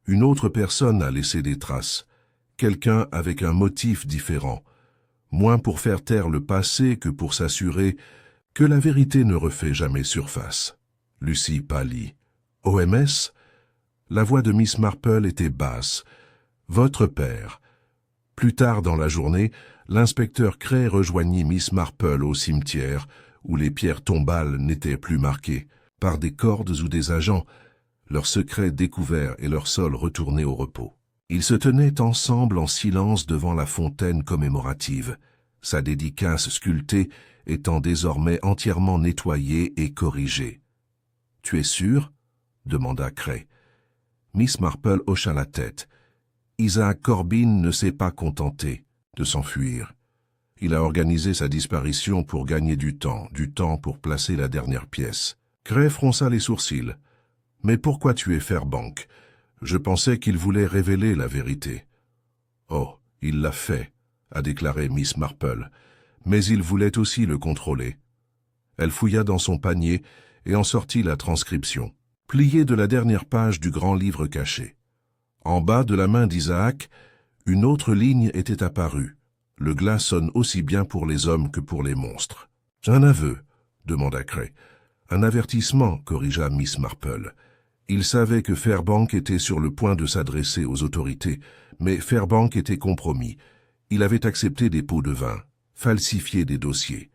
Speaker 1: Une autre personne a laissé des traces. Quelqu'un avec un motif différent. Moins pour faire taire le passé que pour s'assurer que la vérité ne refait jamais surface. Lucy pâlit. OMS? La voix de Miss Marple était basse. Votre père. Plus tard dans la journée, l'inspecteur Cray rejoignit Miss Marple au cimetière, où les pierres tombales n'étaient plus marquées par des cordes ou des agents, leurs secrets découverts et leur sol retourné au repos. Ils se tenaient ensemble en silence devant la fontaine commémorative, sa dédicace sculptée étant désormais entièrement nettoyée et corrigée. « Tu es sûr ?» demanda Cray. Miss Marple hocha la tête. Isaac Corbin ne s'est pas contenté de s'enfuir. Il a organisé sa disparition pour gagner du temps pour placer la dernière pièce. Cray fronça les sourcils. « Mais pourquoi tuer Fairbank? Je pensais qu'il voulait révéler la vérité. »« Oh, il l'a fait, » a déclaré Miss Marple, « mais il voulait aussi le contrôler. » Elle fouilla dans son panier et en sortit la transcription, pliée de la dernière page du grand livre caché. En bas de la main d'Isaac, une autre ligne était apparue. Le glas sonne aussi bien pour les hommes que pour les monstres. « Un aveu » demanda Cray. « Un avertissement » corrigea Miss Marple. Il savait que Fairbank était sur le point de s'adresser aux autorités, mais Fairbank était compromis. Il avait accepté des pots de vin. falsifier des dossiers.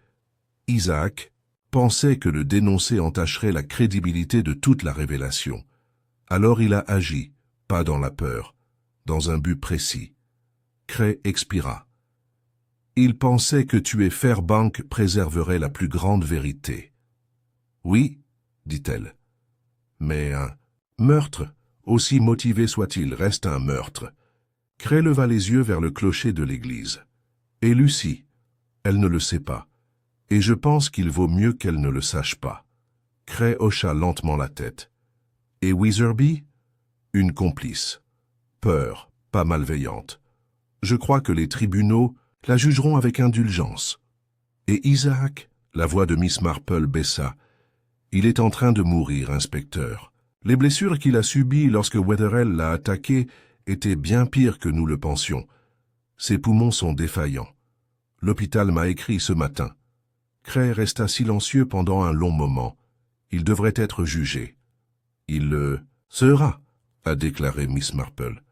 Speaker 1: Isaac pensait que le dénoncer entacherait la crédibilité de toute la révélation. Alors il a agi, pas dans la peur, dans un but précis. Cray expira. Il pensait que tuer Fairbank préserverait la plus grande vérité. Oui, dit-elle. Mais un meurtre, aussi motivé soit-il, reste un meurtre. Cray leva les yeux vers le clocher de l'église. Et Lucie, elle ne le sait pas. Et je pense qu'il vaut mieux qu'elle ne le sache pas. Cray hocha lentement la tête. Et Weatherby? Une complice. Peur, pas malveillante. Je crois que les tribunaux la jugeront avec indulgence. Et Isaac? La voix de Miss Marple baissa. Il est en train de mourir, inspecteur. Les blessures qu'il a subies lorsque Wetherell l'a attaqué étaient bien pires que nous le pensions. Ses poumons sont défaillants. L'hôpital m'a écrit ce matin. Cray resta silencieux pendant un long moment. Il devrait être jugé. Il le sera, a déclaré Miss Marple.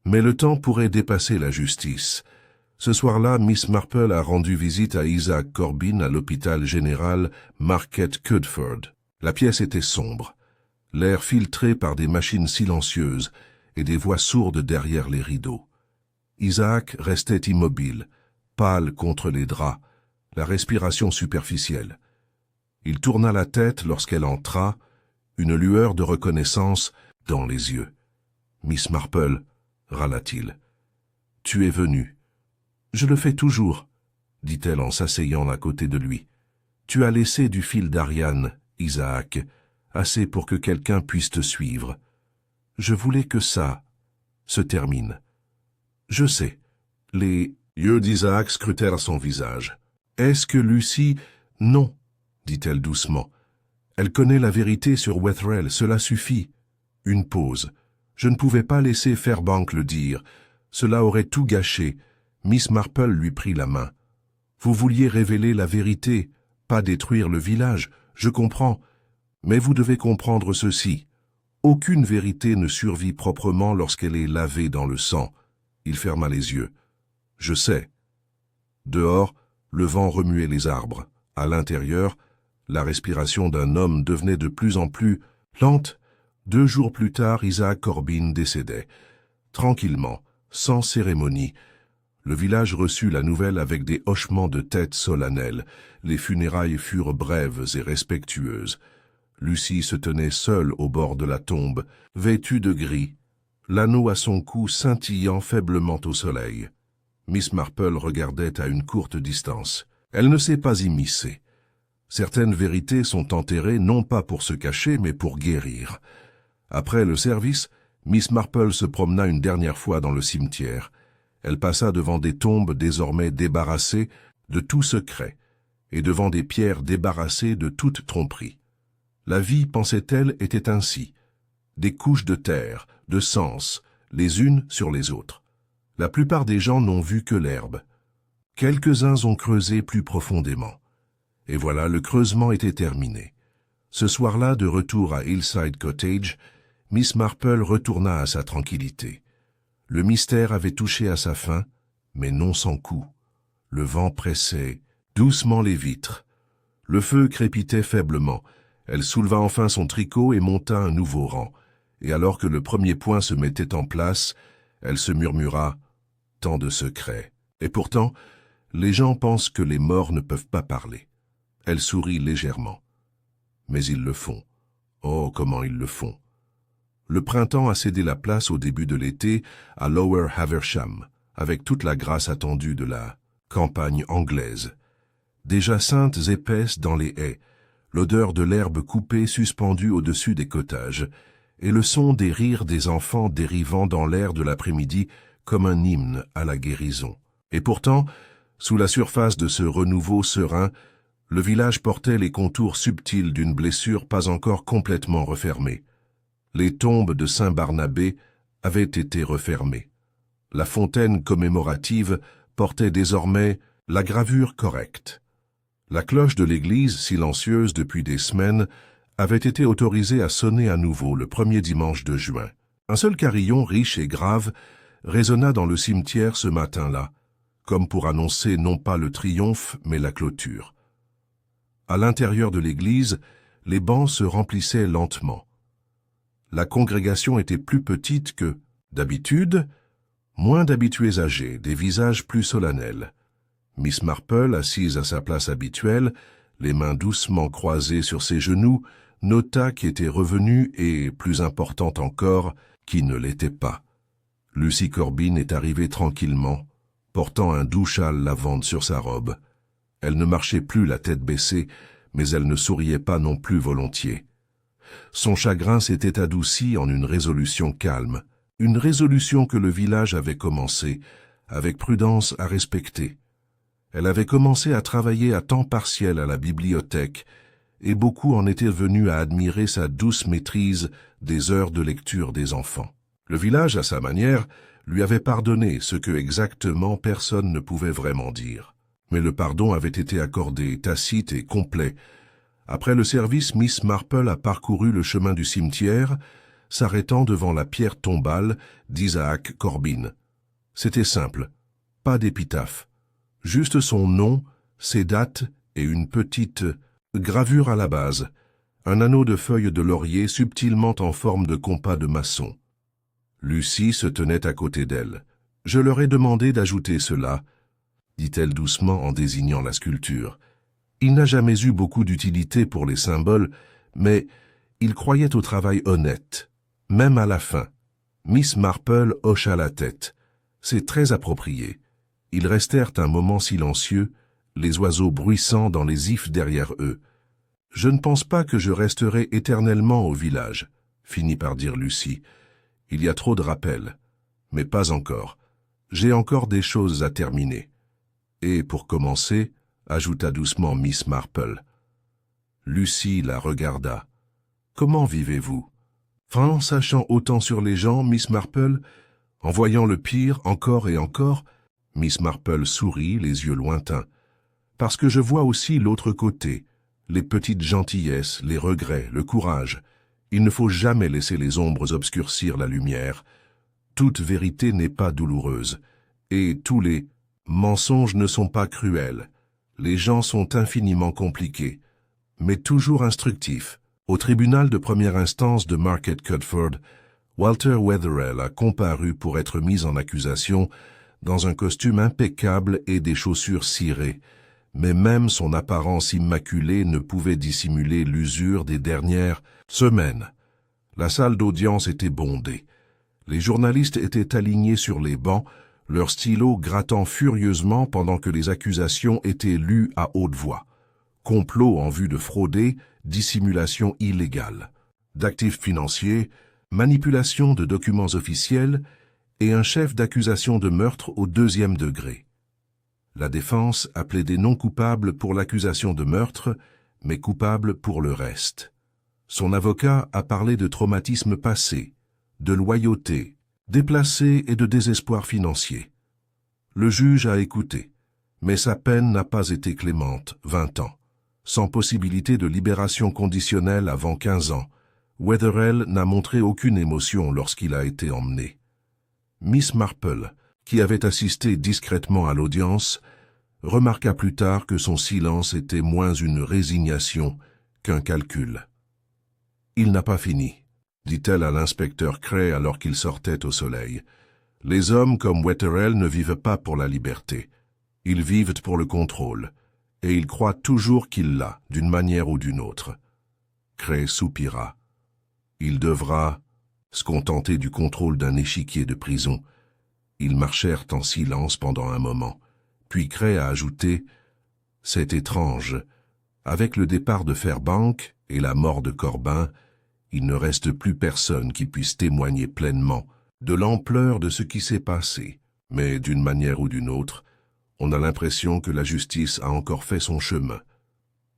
Speaker 1: Mais le temps pourrait dépasser la justice. Ce soir-là, Miss Marple a rendu visite à Isaac Corbin à l'hôpital général Market Cudford. La pièce était sombre, l'air filtré par des machines silencieuses et des voix sourdes derrière les rideaux. Isaac restait immobile, pâle contre les draps, la respiration superficielle. Il tourna la tête lorsqu'elle entra, une lueur de reconnaissance dans les yeux. « Miss Marple, râla-t-il, tu es venue. »« Je le fais toujours, » dit-elle en s'asseyant à côté de lui. « Tu as laissé du fil d'Ariane, Isaac, assez pour que quelqu'un puisse te suivre. Je voulais que ça se termine. Je sais. » Les yeux d'Isaac scrutèrent son visage. « Est-ce que Lucie... » ?»« Non, » dit-elle doucement. « Elle connaît la vérité sur Wetherell, cela suffit. » Une pause. Je ne pouvais pas laisser Fairbank le dire. Cela aurait tout gâché. Miss Marple lui prit la main. « Vous vouliez révéler la vérité, pas détruire le village, je comprends. Mais vous devez comprendre ceci. Aucune vérité ne survit proprement lorsqu'elle est lavée dans le sang. » Il ferma les yeux. « Je sais. » Dehors, le vent remuait les arbres. À l'intérieur, la respiration d'un homme devenait de plus en plus lente. 2 jours plus tard, Isaac Corbin décédait. Tranquillement, sans cérémonie. Le village reçut la nouvelle avec des hochements de tête solennels. Les funérailles furent brèves et respectueuses. Lucie se tenait seule au bord de la tombe, vêtue de gris, l'anneau à son cou scintillant faiblement au soleil. Miss Marple regardait à une courte distance. Elle ne s'est pas immiscée. Certaines vérités sont enterrées non pas pour se cacher, mais pour guérir. Après le service, Miss Marple se promena une dernière fois dans le cimetière. Elle passa devant des tombes désormais débarrassées de tout secret, et devant des pierres débarrassées de toute tromperie. La vie, pensait-elle, était ainsi. Des couches de terre, de sens, les unes sur les autres. La plupart des gens n'ont vu que l'herbe. Quelques-uns ont creusé plus profondément. Et voilà, le creusement était terminé. Ce soir-là, de retour à Hillside Cottage, Miss Marple retourna à sa tranquillité. Le mystère avait touché à sa fin, mais non sans coup. Le vent pressait doucement les vitres. Le feu crépitait faiblement. Elle souleva enfin son tricot et monta un nouveau rang. Et alors que le premier point se mettait en place, elle se murmura « Tant de secrets. » Et pourtant, les gens pensent que les morts ne peuvent pas parler. Elle sourit légèrement. Mais ils le font. Oh, comment ils le font. Le printemps a cédé la place au début de l'été à Lower Haversham, avec toute la grâce attendue de la campagne anglaise. Des jacinthes épaisses dans les haies, l'odeur de l'herbe coupée suspendue au-dessus des cottages, et le son des rires des enfants dérivant dans l'air de l'après-midi comme un hymne à la guérison. Et pourtant, sous la surface de ce renouveau serein, le village portait les contours subtils d'une blessure pas encore complètement refermée. Les tombes de Saint-Barnabé avaient été refermées. La fontaine commémorative portait désormais la gravure correcte. La cloche de l'église, silencieuse depuis des semaines, avait été autorisée à sonner à nouveau le premier dimanche de juin. Un seul carillon riche et grave résonna dans le cimetière ce matin-là, comme pour annoncer non pas le triomphe, mais la clôture. À l'intérieur de l'église, les bancs se remplissaient lentement. La congrégation était plus petite que d'habitude, moins d'habitués âgés, des visages plus solennels. Miss Marple, assise à sa place habituelle, les mains doucement croisées sur ses genoux, nota qui était revenu et, plus important encore, qui ne l'était pas. Lucy Corbin est arrivée tranquillement, portant un doux châle lavande sur sa robe. Elle ne marchait plus la tête baissée, mais elle ne souriait pas non plus volontiers. Son chagrin s'était adouci en une résolution calme, une résolution que le village avait commencé, avec prudence, à respecter. Elle avait commencé à travailler à temps partiel à la bibliothèque, et beaucoup en étaient venus à admirer sa douce maîtrise des heures de lecture des enfants. Le village, à sa manière, lui avait pardonné ce que exactement personne ne pouvait vraiment dire. Mais le pardon avait été accordé, tacite et complet. Après le service, Miss Marple a parcouru le chemin du cimetière, s'arrêtant devant la pierre tombale d'Isaac Corbin. C'était simple, pas d'épitaphe. Juste son nom, ses dates et une petite gravure à la base, un anneau de feuilles de laurier subtilement en forme de compas de maçon. Lucy se tenait à côté d'elle. « Je leur ai demandé d'ajouter cela, » dit-elle doucement en désignant la sculpture. Il n'a jamais eu beaucoup d'utilité pour les symboles, mais il croyait au travail honnête, même à la fin. Miss Marple hocha la tête. C'est très approprié. Ils restèrent un moment silencieux, les oiseaux bruissant dans les ifs derrière eux. « Je ne pense pas que je resterai éternellement au village, » finit par dire Lucy. « Il y a trop de rappels. Mais pas encore. J'ai encore des choses à terminer. » Et pour commencer, ajouta doucement Miss Marple. Lucy la regarda. « Comment vivez-vous » En sachant autant sur les gens, Miss Marple, en voyant le pire encore et encore, Miss Marple sourit, les yeux lointains. « Parce que je vois aussi l'autre côté, les petites gentillesses, les regrets, le courage. Il ne faut jamais laisser les ombres obscurcir la lumière. Toute vérité n'est pas douloureuse, et tous les mensonges ne sont pas cruels. Les gens sont infiniment compliqués, mais toujours instructifs. » Au tribunal de première instance de Market Cudford, Walter Wetherell a comparu pour être mis en accusation dans un costume impeccable et des chaussures cirées, mais même son apparence immaculée ne pouvait dissimuler l'usure des dernières semaines. La salle d'audience était bondée. Les journalistes étaient alignés sur les bancs, leurs stylos grattant furieusement pendant que les accusations étaient lues à haute voix. Complot en vue de frauder, dissimulation illégale, d'actifs financiers, manipulation de documents officiels et un chef d'accusation de meurtre au 2e degré. La défense a plaidé non coupable pour l'accusation de meurtre, mais coupable pour le reste. Son avocat a parlé de traumatisme passé, de loyauté, déplacé et de désespoir financier. Le juge a écouté, mais sa peine n'a pas été clémente, 20 ans. Sans possibilité de libération conditionnelle avant 15 ans, Wetherell n'a montré aucune émotion lorsqu'il a été emmené. Miss Marple, qui avait assisté discrètement à l'audience, remarqua plus tard que son silence était moins une résignation qu'un calcul. « Il n'a pas fini », dit-elle à l'inspecteur Cray alors qu'il sortait au soleil. « Les hommes comme Wetherell ne vivent pas pour la liberté. Ils vivent pour le contrôle. Et il croit toujours qu'il l'a, d'une manière ou d'une autre. » Cray soupira. Il devra se contenter du contrôle d'un échiquier de prison. Ils marchèrent en silence pendant un moment. Puis Cray a ajouté « C'est étrange. Avec le départ de Fairbank et la mort de Corbin, il ne reste plus personne qui puisse témoigner pleinement de l'ampleur de ce qui s'est passé. Mais d'une manière ou d'une autre, on a l'impression que la justice a encore fait son chemin.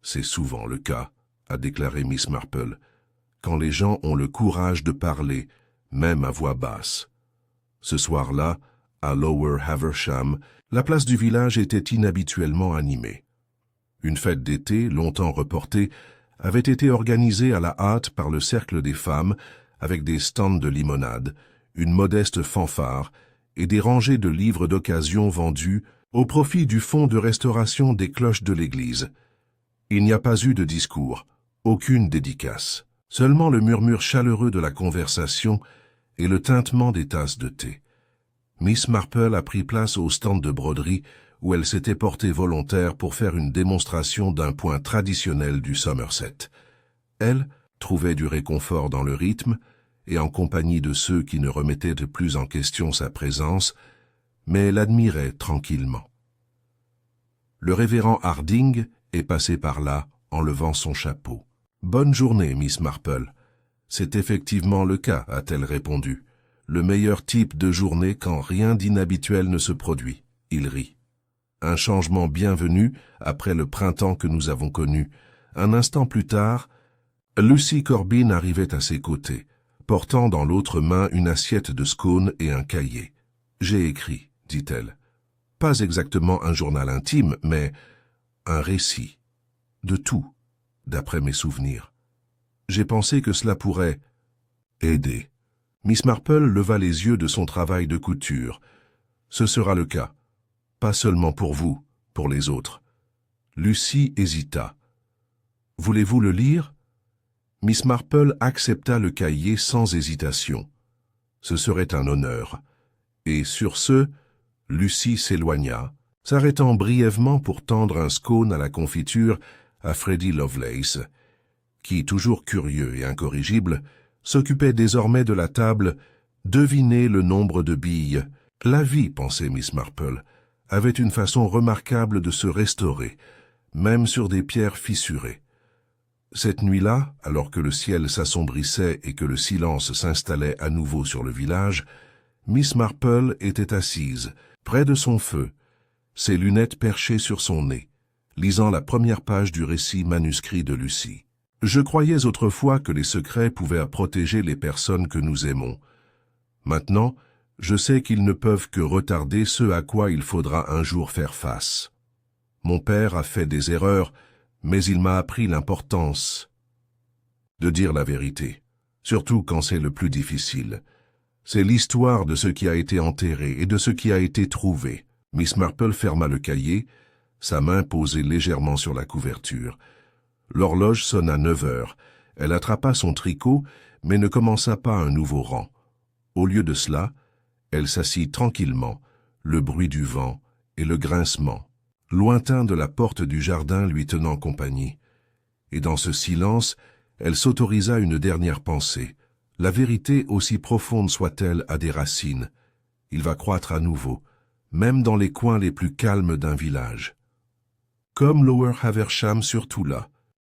Speaker 1: C'est souvent le cas, a déclaré Miss Marple, quand les gens ont le courage de parler, même à voix basse. Ce soir-là, à Lower Haversham, la place du village était inhabituellement animée. Une fête d'été, longtemps reportée, avait été organisée à la hâte par le Cercle des femmes, avec des stands de limonade, une modeste fanfare et des rangées de livres d'occasion vendus au profit du fonds de restauration des cloches de l'église. Il n'y a pas eu de discours, aucune dédicace, seulement le murmure chaleureux de la conversation et le tintement des tasses de thé. Miss Marple a pris place au stand de broderie où elle s'était portée volontaire pour faire une démonstration d'un point traditionnel du Somerset. Elle trouvait du réconfort dans le rythme et en compagnie de ceux qui ne remettaient de plus en question sa présence, mais l'admirait tranquillement. Le révérend Harding est passé par là en levant son chapeau. « Bonne journée, Miss Marple. »« C'est effectivement le cas, » a-t-elle répondu. « Le meilleur type de journée quand rien d'inhabituel ne se produit. » Il rit. Un changement bienvenu après le printemps que nous avons connu. Un instant plus tard, Lucy Corbin arrivait à ses côtés, portant dans l'autre main une assiette de scones et un cahier. « J'ai écrit, » dit-elle. « Pas exactement un journal intime, mais un récit. De tout, d'après mes souvenirs. J'ai pensé que cela pourrait aider. » Miss Marple leva les yeux de son travail de couture. « Ce sera le cas. Pas seulement pour vous, pour les autres. » Lucy hésita. « Voulez-vous le lire ?» Miss Marple accepta le cahier sans hésitation. Ce serait un honneur. Et sur ce, Lucy s'éloigna, s'arrêtant brièvement pour tendre un scone à la confiture à Freddy Lovelace, qui, toujours curieux et incorrigible, s'occupait désormais de la table, deviner le nombre de billes. La vie, pensait Miss Marple, avait une façon remarquable de se restaurer, même sur des pierres fissurées. Cette nuit-là, alors que le ciel s'assombrissait et que le silence s'installait à nouveau sur le village, Miss Marple était assise, près de son feu, ses lunettes perchées sur son nez, lisant la première page du récit manuscrit de Lucy. « Je croyais autrefois que les secrets pouvaient protéger les personnes que nous aimons. Maintenant, je sais qu'ils ne peuvent que retarder ce à quoi il faudra un jour faire face. Mon père a fait des erreurs, mais il m'a appris l'importance de dire la vérité, surtout quand c'est le plus difficile. C'est l'histoire de ce qui a été enterré et de ce qui a été trouvé. » Miss Marple ferma le cahier, sa main posée légèrement sur la couverture. L'horloge sonna 9 heures. Elle attrapa son tricot, mais ne commença pas un nouveau rang. Au lieu de cela, elle s'assit tranquillement, le bruit du vent et le grincement, lointain de la porte du jardin lui tenant compagnie. Et dans ce silence, elle s'autorisa une dernière pensée. La vérité, aussi profonde soit-elle, a des racines. Il va croître à nouveau, même dans les coins les plus calmes d'un village. Comme Lower Haversham surtout là,